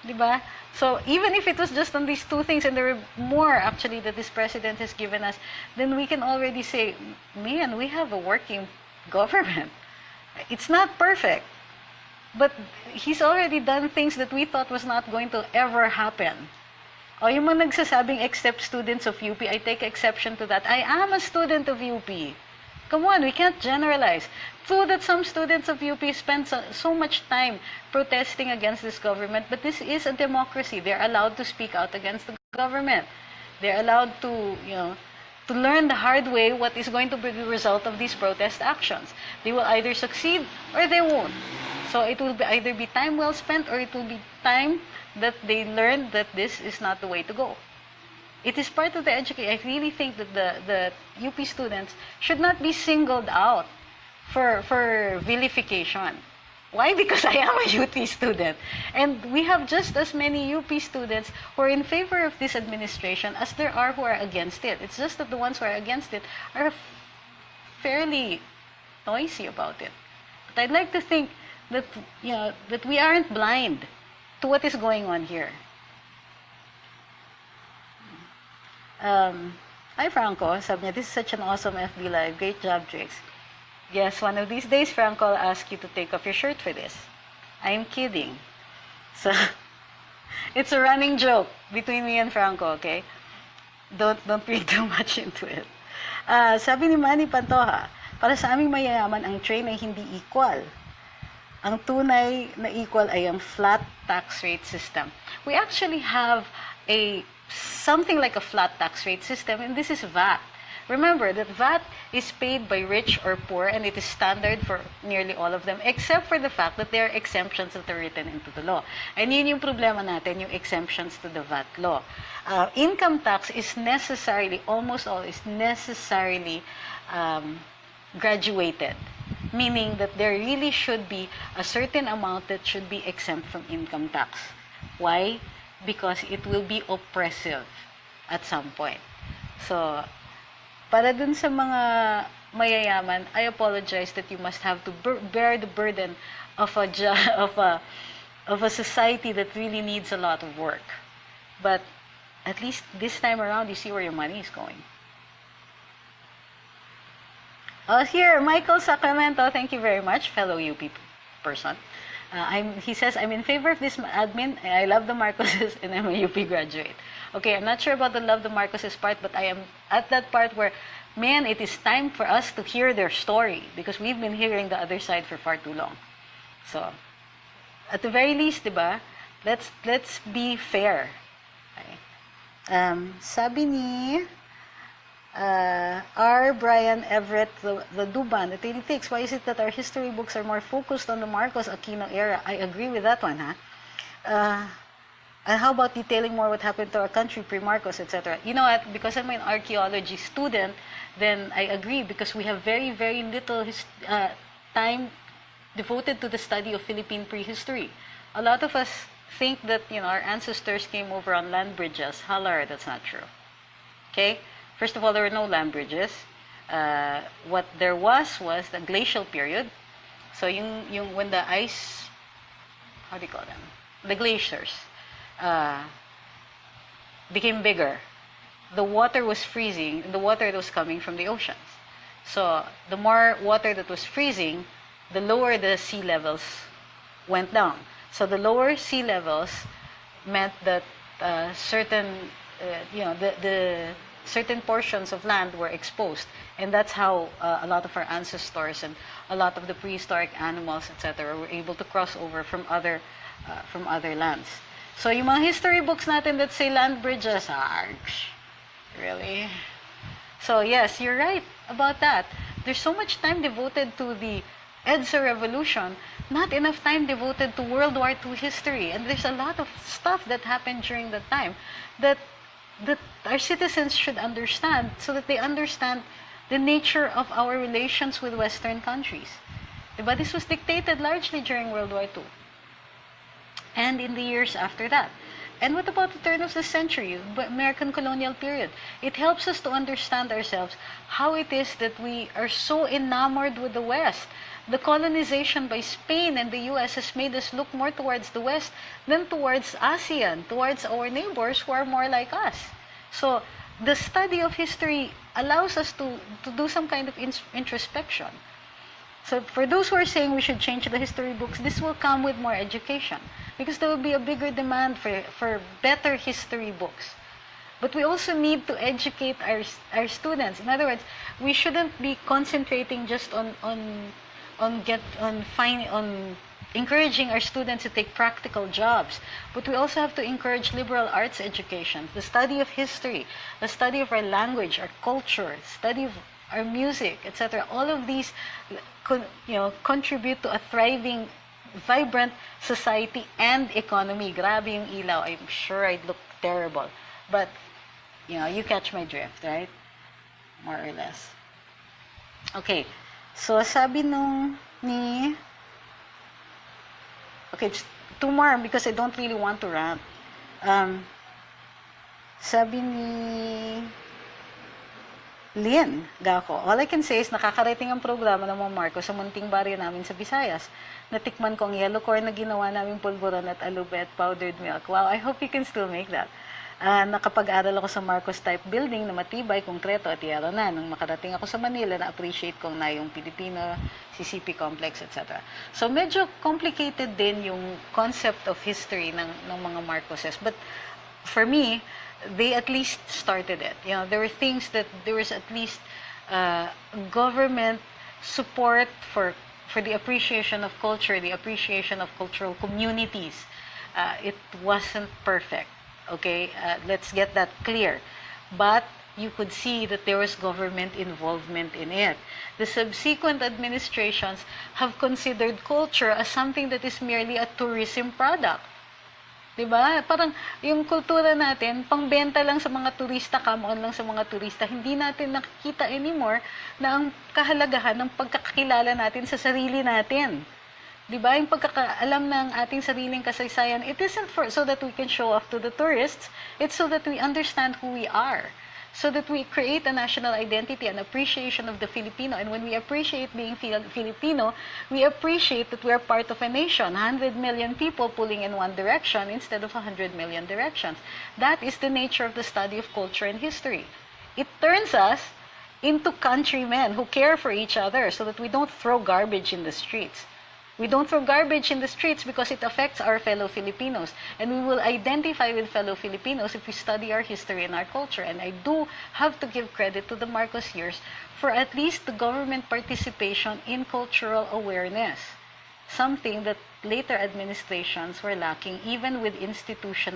Diba? So even if it was just on these two things, and there are more actually that this president has given us, then we can already say, man, we have a working government. It's not perfect, but he's already done things that we thought was not going to ever happen. O yung mga nagsasabing except students of UP, I take exception to that. I am a student of UP. Come on, we can't generalize. True that some students of UP spend so much time protesting against this government, but this is a democracy. They're allowed to speak out against the government. They're allowed to, to learn the hard way what is going to be the result of these protest actions. They will either succeed or they won't. So it will either be time well spent, or it will be time that they learn that this is not the way to go. It is part of the education. I really think that the UP students should not be singled out for vilification. Why? Because I am a UP student. And we have just as many UP students who are in favor of this administration as there are who are against it. It's just that the ones who are against it are fairly noisy about it. But I'd like to think that, that we aren't blind to what is going on here. Hi Franco, sabi niya, this is such an awesome FB Live. Great job, Trix. Yes, one of these days, Franco, I'll ask you to take off your shirt for this. I'm kidding. So, it's a running joke between me and Franco, okay? Don't read too much into it. Sabi ni Manny Pantoja, para sa aming mayayaman, ang train ay hindi equal. Ang tunay na equal ay ang flat tax rate system. We actually have something like a flat tax rate system, and this is VAT. Remember that VAT is paid by rich or poor, and it is standard for nearly all of them, except for the fact that there are exemptions that are written into the law. And yun yung problema natin, yung exemptions to the VAT law. Income tax is necessarily, almost all is necessarily graduated, meaning that there really should be a certain amount that should be exempt from income tax. Why? Because it will be oppressive at some point. So, para dun sa mga mayayaman, I apologize that you must have to bear the burden of a society that really needs a lot of work. But at least this time around, you see where your money is going. Here, Michael Sacramento, thank you very much, fellow UP person. He says, I'm in favor of this admin. I love the Marcoses, and I'm a UP graduate. Okay, I'm not sure about the love the Marcoses part, but I am at that part where, man, it is time for us to hear their story, because we've been hearing the other side for far too long. So, at the very least, diba, let's be fair. Okay. Sabi ni R. Brian Everett Duban, at 86, why is it that our history books are more focused on the Marcos Aquino era? I agree with that one, and how about detailing more what happened to our country pre-Marcos, etc.? You know what, because I'm an archaeology student, then I agree, because we have very, very little time devoted to the study of Philippine prehistory. A lot of us think that, our ancestors came over on land bridges. Halar, that's not true. Okay? First of all, there were no land bridges. What there was the glacial period. So yung when the ice, how do you call them? The glaciers became bigger. The water was freezing, and the water that was coming from the oceans. So the more water that was freezing, the lower the sea levels went down. So the lower sea levels meant that certain portions of land were exposed, and that's how a lot of our ancestors and a lot of the prehistoric animals, etc., were able to cross over from other lands. So yung mga history books natin that say land bridges, really? So yes, you're right about that. There's so much time devoted to the EDSA revolution, not enough time devoted to World War II history. And there's a lot of stuff that happened during that time that our citizens should understand, so that they understand the nature of our relations with Western countries. But this was dictated largely during World War II and in the years after that. And what about the turn of the century, the American colonial period? It helps us to understand ourselves, how it is that we are so enamored with the West. The colonization by Spain and the US has made us look more towards the West than towards ASEAN, towards our neighbors who are more like us. So the study of history allows us to do some kind of introspection. So for those who are saying we should change the history books, this will come with more education, because there will be a bigger demand for better history books. But we also need to educate our students. In other words, we shouldn't be concentrating just on encouraging our students to take practical jobs, but we also have to encourage liberal arts education, the study of history, the study of our language, our culture, study of our music, etc. All of these, contribute to a thriving, vibrant society and economy. Grabe yung ilaw. I'm sure I'd look terrible. But, you catch my drift, right? More or less. Okay. So, sabi okay, just two more because I don't really want to rant. Sabi ni Lynn Gako, all I can say is nakakarating ang programa ng mga Marcos sa munting baryo namin sa Visayas. Natikman ko ang yellow corn na ginawa namin pulburon at alubet powdered milk. Wow, I hope you can still make that. Nakapag-aral ako sa Marcos type building na matibay, konkreto at yelo na. Nung makarating ako sa Manila, na-appreciate kong na yung Filipino, CCP complex, etc. So medyo complicated din yung concept of history ng mga Marcoses. But for me, they at least started it. There were things that there was at least government support for the appreciation of culture, the appreciation of cultural communities. It wasn't perfect. Okay, let's get that clear. But you could see that there was government involvement in it. The subsequent administrations have considered culture as something that is merely a tourism product. Diba? Parang yung kultura natin, pangbenta lang sa mga turista, come on lang sa mga turista, hindi natin nakikita anymore na ang kahalagahan ng pagkakakilala natin sa sarili natin. Diba? Yung pagkakaalam ng ating sariling kasaysayan, it isn't so that we can show off to the tourists, it's so that we understand who we are. So that we create a national identity and appreciation of the Filipino. And when we appreciate being Filipino, we appreciate that we are part of a nation, 100 million people pulling in one direction instead of 100 million directions. That is the nature of the study of culture and history. It turns us into countrymen who care for each other so that we don't throw garbage in the streets. We don't throw garbage in the streets because it affects our fellow Filipinos. And we will identify with fellow Filipinos if we study our history and our culture. And I do have to give credit to the Marcos years for at least the government participation in cultural awareness. Something that later administrations were lacking, even with institutions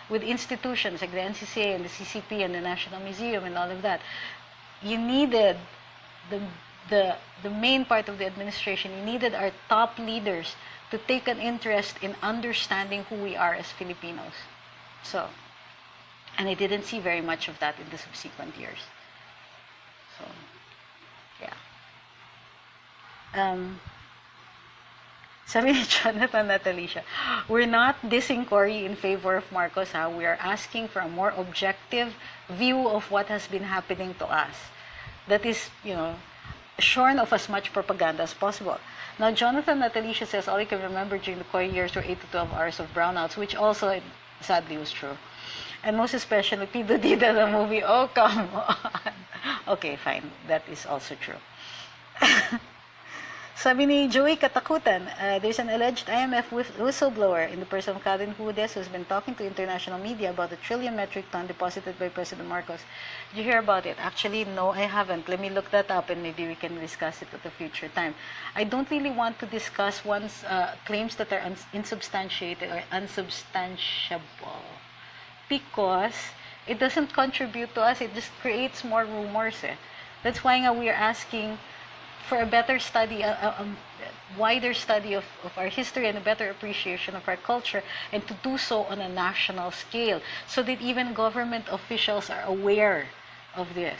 like the NCCA and the CCP and the National Museum and all of that. You needed the main part of the administration, you needed our top leaders to take an interest in understanding who we are as Filipinos. So, and I didn't see very much of that in the subsequent years. So, yeah. Sabi ni Jonathan at Alicia, we're not dissing Cory in favor of Marcos. We are asking for a more objective view of what has been happening to us. That is, shorn of as much propaganda as possible. Now, Jonathan Natalisha says, all I can remember during the Cory years were 8 to 12 hours of brownouts, which also, sadly, was true. And most especially, Pido Dida, the movie, oh, come on. Okay, fine. That is also true. Sabi ni Joey Katakutan, there's an alleged IMF whistleblower in the person of Karen Hudes who's been talking to international media about the 1 trillion metric ton deposited by President Marcos. Did you hear about it? Actually, no, I haven't. Let me look that up and maybe we can discuss it at a future time. I don't really want to discuss one's claims that are insubstantiated or unsubstantiable because it doesn't contribute to us. It just creates more rumors. That's why we are asking for a better study, wider study of our history and a better appreciation of our culture, and to do so on a national scale so that even government officials are aware of this.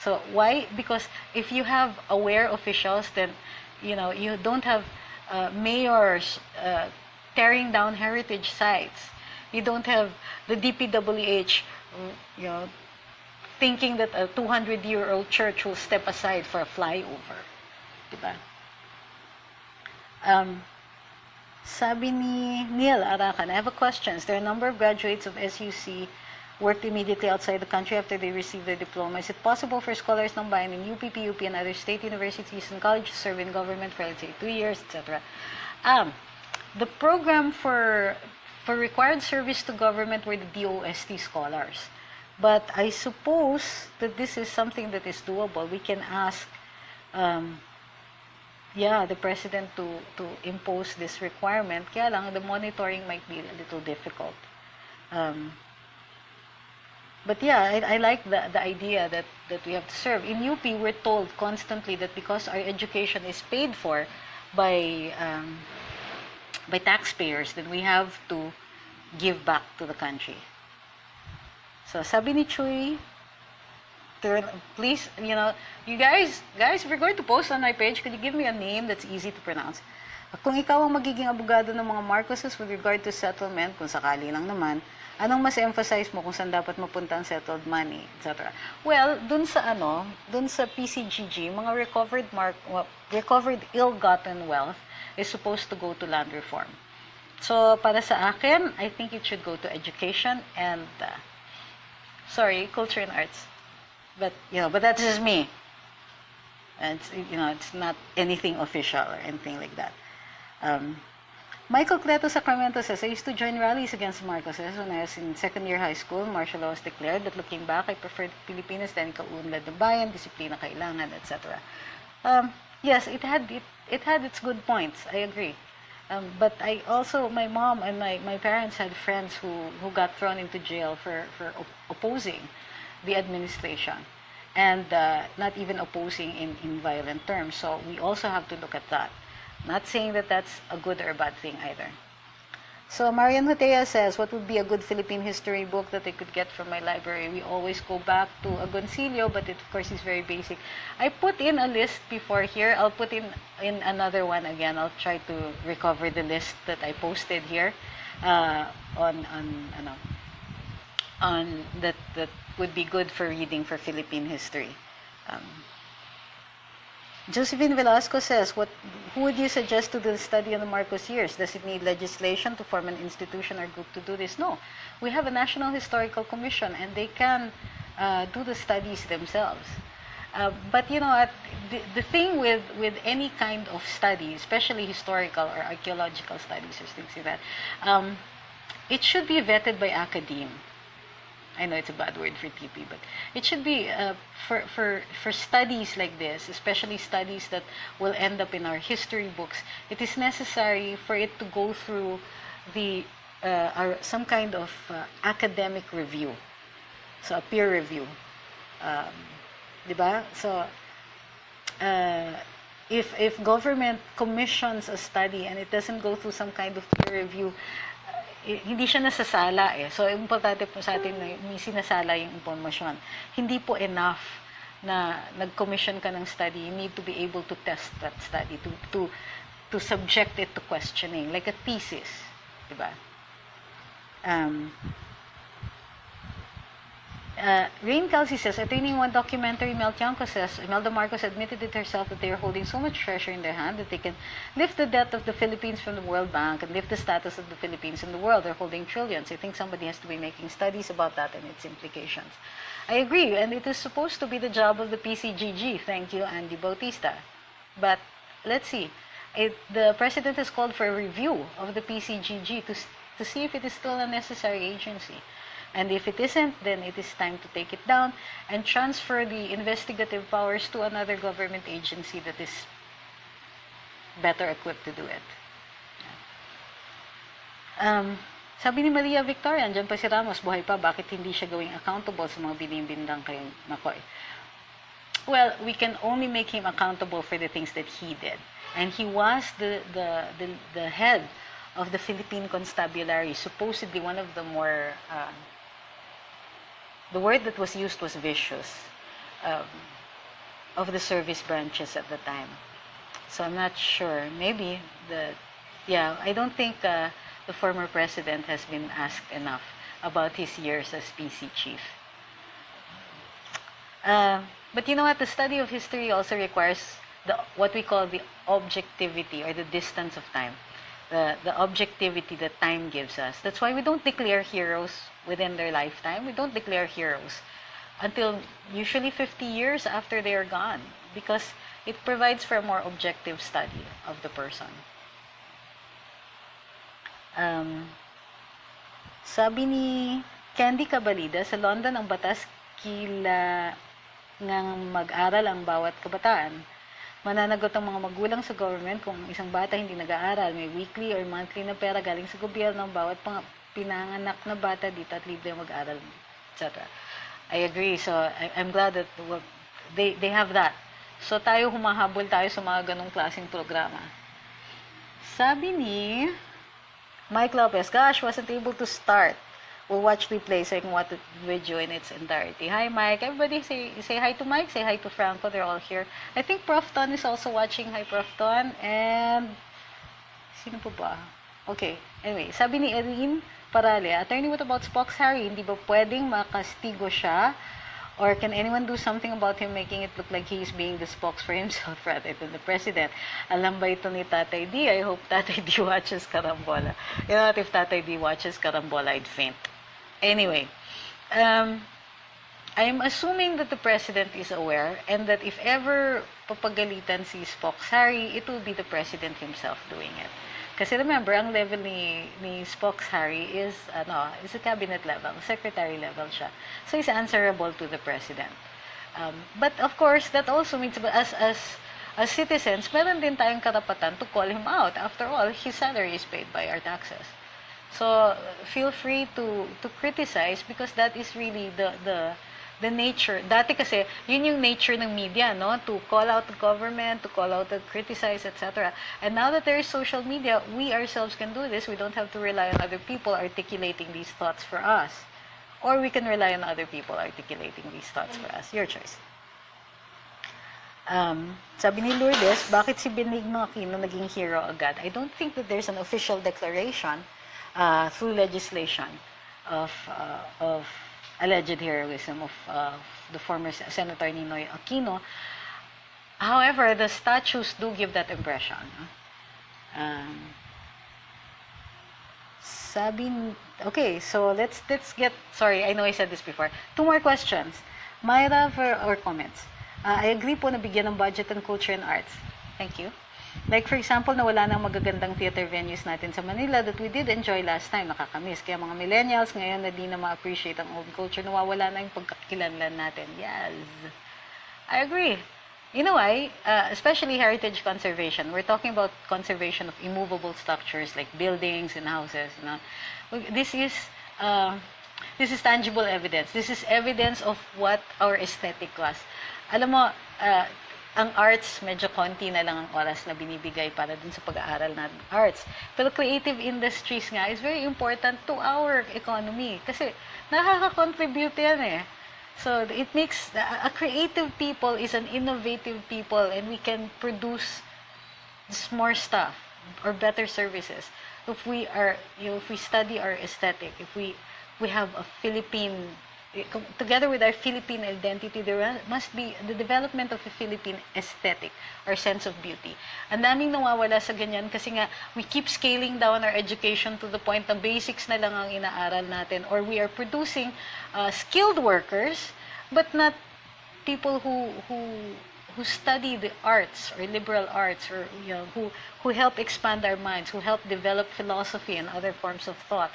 So why? Because if you have aware officials, then you don't have mayors tearing down heritage sites. You don't have the DPWH thinking that a 200-year-old church will step aside for a flyover. Diba? Sabi ni Neil Arakan, I have a question. Is there a number of graduates of SUC worked immediately outside the country after they received their diploma? Is it possible for scholars ng bayan in UP, PUP, and other state universities and colleges to serve in government for, let's say, 2 years, etc.? The program for required service to government were the DOST scholars. But I suppose that this is something that is doable. We can ask the president to impose this requirement. Kaya lang, the monitoring might be a little difficult. But yeah, I like the idea that we have to serve. In UP, we're told constantly that because our education is paid for by taxpayers, then we have to give back to the country. So sabi ni Chuy, please, you guys, if you're going to post on my page, could you give me a name that's easy to pronounce? Kung ikaw ang magiging abogado ng mga Marcoses with regard to settlement, kung sakali lang naman, anong mas emphasize mo kung saan dapat mapunta ang settled money, etc.? Well, dun sa PCGG, mga recovered ill-gotten wealth is supposed to go to land reform. So, para sa akin, I think it should go to education and, culture and arts. But that's just me. And it's not anything official or anything like that. Michael Cleto Sacramento says, I used to join rallies against Marcoses when I was in second year high school. Martial law was declared, but looking back, I preferred Pilipinas dahil kaunlad ng bayan, disiplina kailangan, etc. Yes, it had its good points. I agree. But I also, my mom and my parents had friends who got thrown into jail for opposing the administration, and not even opposing in violent terms. So we also have to look at that. Not saying that that's a good or a bad thing either. So Marian Hotea says, what would be a good Philippine history book that I could get from my library? We always go back to Agoncillo, but it of course is very basic. I put in a list before here. I'll put in another one again. I'll try to recover the list that I posted here on that would be good for reading for Philippine history. Josephine Velasco says, who would you suggest to do the study on the Marcos years? Does it need legislation to form an institution or group to do this? No. We have a National Historical Commission, and they can do the studies themselves. But the thing with any kind of study, especially historical or archaeological studies or things like that, it should be vetted by academe. I know it's a bad word for TP, but it should be for studies like this, especially studies that will end up in our history books. It is necessary for it to go through some kind of academic review, so a peer review, diba? So if government commissions a study and it doesn't go through some kind of peer review, hindi siya nasasala eh. So, importante po sa atin na may sinasala yung impormasyon. Hindi po enough na nag-commission ka ng study. You need to be able to test that study, to subject it to questioning, like a thesis. Diba? Rain Kelsey says, attaining one documentary, Imelda Marcos admitted it herself that they are holding so much treasure in their hand that they can lift the debt of the Philippines from the World Bank and lift the status of the Philippines in the world. They're holding trillions. I think somebody has to be making studies about that and its implications. I agree, and it is supposed to be the job of the PCGG. Thank you, Andy Bautista. But let's see. The President has called for a review of the PCGG to see if it is still a necessary agency. And if it isn't, then it is time to take it down and transfer the investigative powers to another government agency that is better equipped to do it. Sabi ni Maria Victoria, andyan pa si Ramos, buhay pa, bakit hindi siya gawing accountable sa mga binimbindang kay Makoy? Well, we can only make him accountable for the things that he did. And he was the head of the Philippine Constabulary, supposedly one of the more, the word that was used was vicious, of the service branches at the time. So I'm not sure. Maybe I don't think the former president has been asked enough about his years as PC chief. But you know what? The study of history also requires what we call the objectivity or the distance of time. The objectivity that time gives us. That's why we don't declare heroes within their lifetime. We don't declare heroes until usually 50 years after they are gone, because it provides for a more objective study of the person. Sabi ni Candy Cabalida, sa London ang batas kila ngang mag-aral ang bawat kabataan. Mananagot ang mga magulang sa government kung isang bata hindi nag-aaral. May weekly or monthly na pera galing sa gobyerno ng bawat pinanganak na bata dito at libre mag-aral, etc. I agree. So, I'm glad that they have that. So, humahabol tayo sa mga ganong klaseng programa. Sabi ni Mike Lopez, gosh, wasn't able to start. We'll watch replay so I can watch the video in its entirety. Hi, Mike. Everybody say hi to Mike. Say hi to Franco. They're all here. I think Prof. Ton is also watching. Hi, Prof. Ton. And sino po ba? Okay. Anyway, sabi ni Erin Parale, Attorney, what about Spock's Harry? Hindi ba pwedeng makastigo siya? Or can anyone do something about him making it look like he's being the spokes for himself rather than the president? Alam ba ito ni Tatay D? I hope Tatay D watches Karambola. You know what? If Tatay D watches Karambola, I'd faint. Anyway, I'm assuming that the president is aware and that if ever papagalitan si Spock's Harry, it will be the president himself doing it. Kasi remember, ang level ni Spock's Harry is a cabinet level, secretary level siya. So he's answerable to the president. But of course, that also means as citizens, meron din tayong karapatan to call him out. After all, his salary is paid by our taxes. So feel free to criticize because that is really the nature. Dati kasi, yun yung nature ng media, no? To call out the government, to call out, to criticize, etc. And now that there is social media, we ourselves can do this. We don't have to rely on other people articulating these thoughts for us. Or we can rely on other people articulating these thoughts for us. Your choice. Sabi ni Lourdes, bakit si Benigno Aquino naging hero agad? I don't think that there's an official declaration through legislation of alleged heroism of the former Senator Ninoy Aquino. However, the statutes do give that impression. Okay, so let's get, sorry, I know I said this before. 2 more questions. Myra or comments. I agree po na bigyan ng budget and culture and arts. Thank you. Like for example, nawala ng magagandang theater venues natin sa Manila that we did enjoy last time, nakakamiss. Kaya mga millennials ngayon na di na ma-appreciate ang old culture, nawawala na yung pagkakilanlan natin. Yes. I agree. You know why? Especially heritage conservation. We're talking about conservation of immovable structures like buildings and houses. You know? This is tangible evidence. This is evidence of what our aesthetic was. Alam mo, ang arts, medyo konti na lang ang oras na binibigay para dun sa pag-aaral ng arts. Pero creative industries nga is very important to our economy. Kasi nakaka-contribute yan eh. So it makes, a creative people is an innovative people and we can produce more stuff or better services. If we study our aesthetic, if we have a Philippine, together with our Philippine identity, there must be the development of a Philippine aesthetic or sense of beauty. Ang daming nawawala sa ganyan kasi nga we keep scaling down our education to the point na basics na lang ang inaaral natin, or we are producing skilled workers but not people who study the arts or liberal arts, or who help expand our minds, who help develop philosophy and other forms of thought.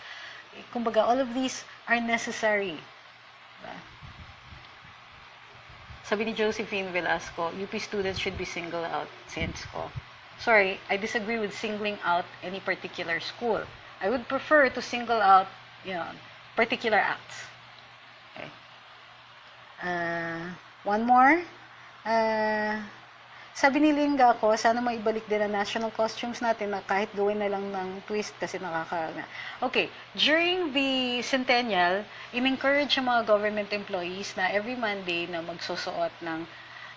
Kumbaga, all of these are necessary. Sabi ni Josephine Velasco, UP students should be singled out. Sense ko. Sorry, I disagree with singling out any particular school. I would prefer to single out, particular acts. Okay. One more. Sabi ni Linga ako, sana maibalik din ang national costumes natin na kahit gawin na lang ng twist kasi Okay, during the centennial, in-encourage yung mga government employees na every Monday na magsusuot ng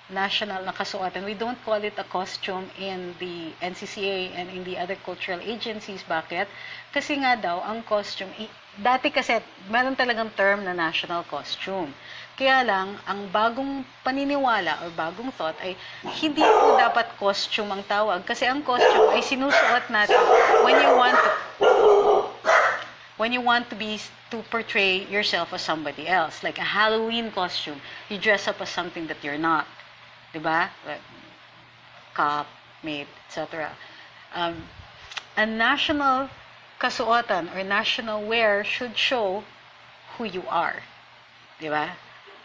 national na kasuotan. We don't call it a costume in the NCCA and in the other cultural agencies. Bakit? Kasi nga daw, ang costume, dati kasi meron talagang term na national costume. Kaya lang, ang bagong paniniwala or bagong thought ay hindi po dapat costume ang tawag. Kasi ang costume ay sinusuot natin when you want to portray yourself as somebody else. Like a Halloween costume, you dress up as something that you're not. Diba? Like cop, maid, etc. A national kasuotan or national wear should show who you are. Diba?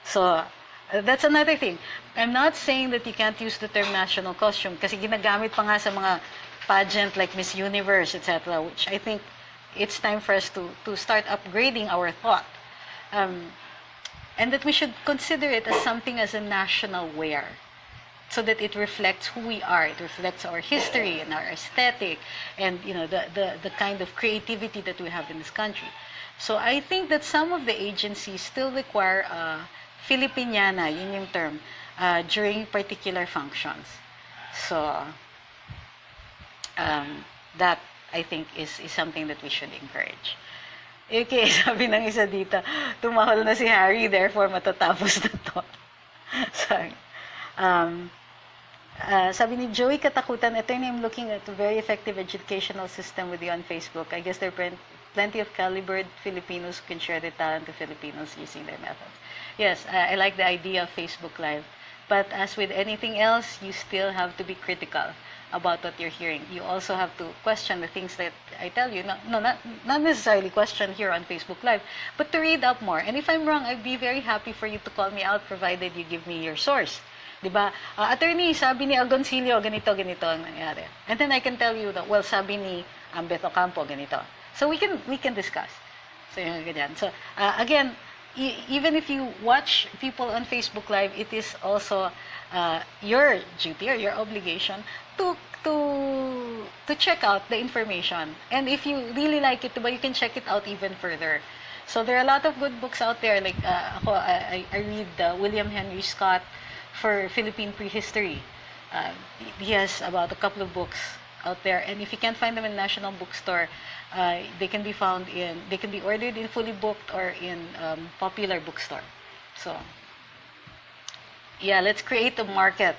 So, that's another thing. I'm not saying that you can't use the term national costume kasi ginagamit pa nga sa mga pageant like Miss Universe, etc., which I think it's time for us to start upgrading our thought. And that we should consider it as something as a national wear so that it reflects who we are. It reflects our history and our aesthetic and, you know, the kind of creativity that we have in this country. So I think that some of the agencies still require Filipiniana, yun yung term, during particular functions. So, that, I think, is something that we should encourage. Okay, sabi ng isa dito, tumahol na si Harry, therefore matatapos na to. Sorry. Sabi ni Joey Katakutan, Attorney, I'm looking at a very effective educational system with you on Facebook. I guess there are plenty of calibered Filipinos who can share their talent to Filipinos using their methods. Yes, I like the idea of Facebook Live. But as with anything else, you still have to be critical about what you're hearing. You also have to question the things that I tell you. Not necessarily question here on Facebook Live, but to read up more. And if I'm wrong, I'd be very happy for you to call me out, provided you give me your source. Diba? Attorney, sabi ni Agoncillo, ganito ang nangyari. And then I can tell you that, well, sabi ni Beto Campo, ganito. So we can discuss. So yun, ganyan. So again, even if you watch people on Facebook Live, it is also your duty or your obligation to check out the information. And if you really like it, you can check it out even further. So there are a lot of good books out there. Like I read William Henry Scott for Philippine Prehistory. He has about a couple of books out there, and if you can't find them in National Bookstore, they can be ordered in Fully Booked or in Popular Bookstore. So yeah, let's create a market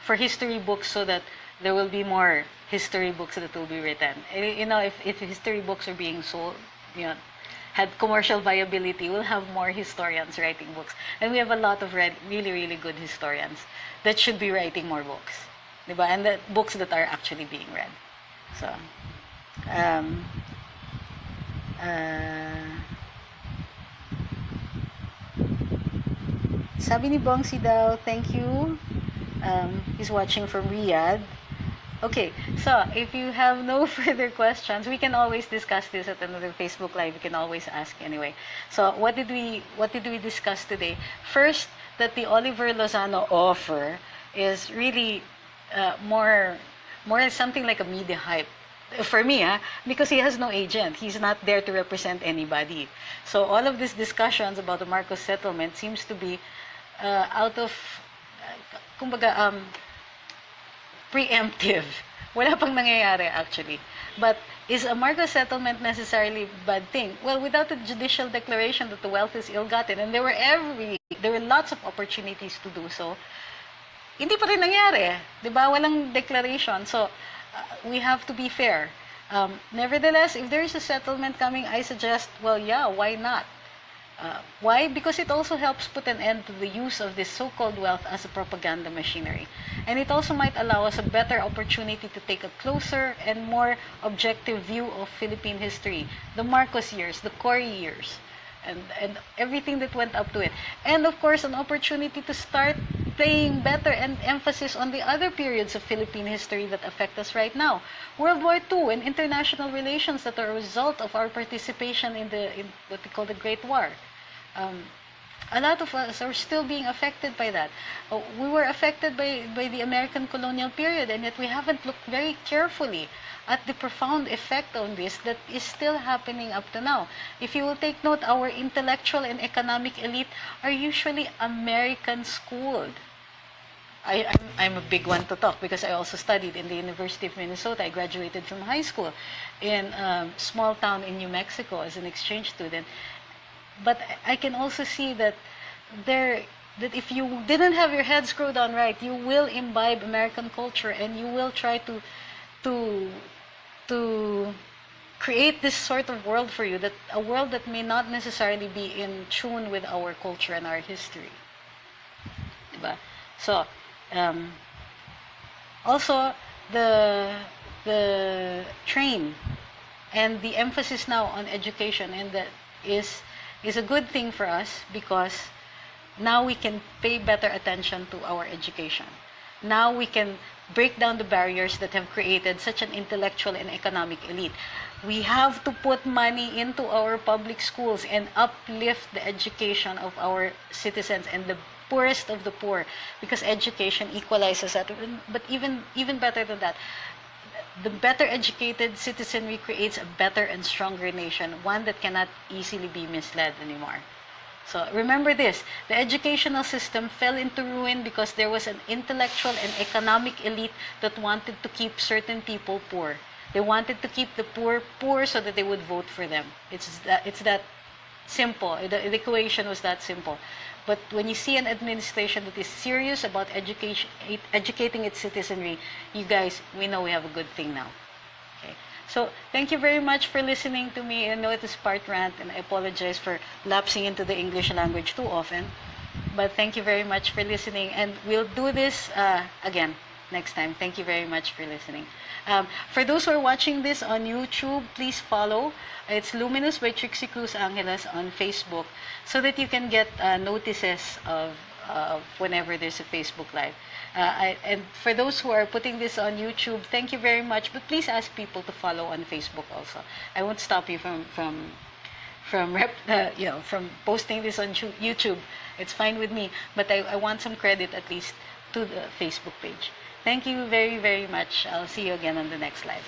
for history books so that there will be more history books that will be written. You know, if history books are being sold, you know, had commercial viability, we'll have more historians writing books. And we have a lot of really, really good historians that should be writing more books. Diba? And the books that are actually being read. So, sabi ni Bongsi daw, thank you. He's watching from Riyadh. Okay, so if you have no further questions, we can always discuss this at another Facebook Live. You can always ask anyway. So what did we discuss today? First, that the Oliver Lozano offer is really more something like a media hype. For me, because he has no agent. He's not there to represent anybody. So all of these discussions about the Marcos settlement seems to be out of, kumbaga, preemptive. Wala pang nangyayari actually. But is a Marcos settlement necessarily a bad thing? Well, without a judicial declaration that the wealth is ill-gotten, and there were lots of opportunities to do so, hindi pa rin nangyari. Diba? Walang declaration. So, we have to be fair. Nevertheless, if there is a settlement coming, I suggest, well, yeah, why not? Why? Because it also helps put an end to the use of this so-called wealth as a propaganda machinery. And it also might allow us a better opportunity to take a closer and more objective view of Philippine history. The Marcos years, the Cory years, and everything that went up to it. And of course, an opportunity to start playing better and emphasis on the other periods of Philippine history that affect us right now. World War II and international relations that are a result of our participation in what we call the Great War. A lot of us are still being affected by that. We were affected by the American colonial period, and yet we haven't looked very carefully at the profound effect on this that is still happening up to now. If you will take note, our intellectual and economic elite are usually American schooled. I'm a big one to talk because I also studied in the University of Minnesota. I graduated from high school in a small town in New Mexico as an exchange student. But I can also see that that if you didn't have your head screwed on right, you will imbibe American culture, and you will try to create this sort of world for you, that a world that may not necessarily be in tune with our culture and our history. Diba? So, also the train and the emphasis now on education, and that is a good thing for us, because now we can pay better attention to our education. Now we can break down the barriers that have created such an intellectual and economic elite. We have to put money into our public schools and uplift the education of our citizens and the poorest of the poor, because education equalizes that. But even better than that, the better educated citizenry creates a better and stronger nation, one that cannot easily be misled anymore. So remember this, the educational system fell into ruin because there was an intellectual and economic elite that wanted to keep certain people poor. They wanted to keep the poor poor so that they would vote for them. It's that simple. The equation was that simple. But when you see an administration that is serious about educating its citizenry, you guys, we know we have a good thing now. Okay. So thank you very much for listening to me. I know it is part rant, and I apologize for lapsing into the English language too often. But thank you very much for listening, and we'll do this again next time. Thank you very much for listening. For those who are watching this on YouTube, please follow. It's Luminous by Trixie Cruz Angeles on Facebook, so that you can get notices of whenever there's a Facebook Live. And for those who are putting this on YouTube, thank you very much. But please ask people to follow on Facebook also. I won't stop you from posting this on YouTube. It's fine with me, but I want some credit at least to the Facebook page. Thank you very, very much. I'll see you again on the next live.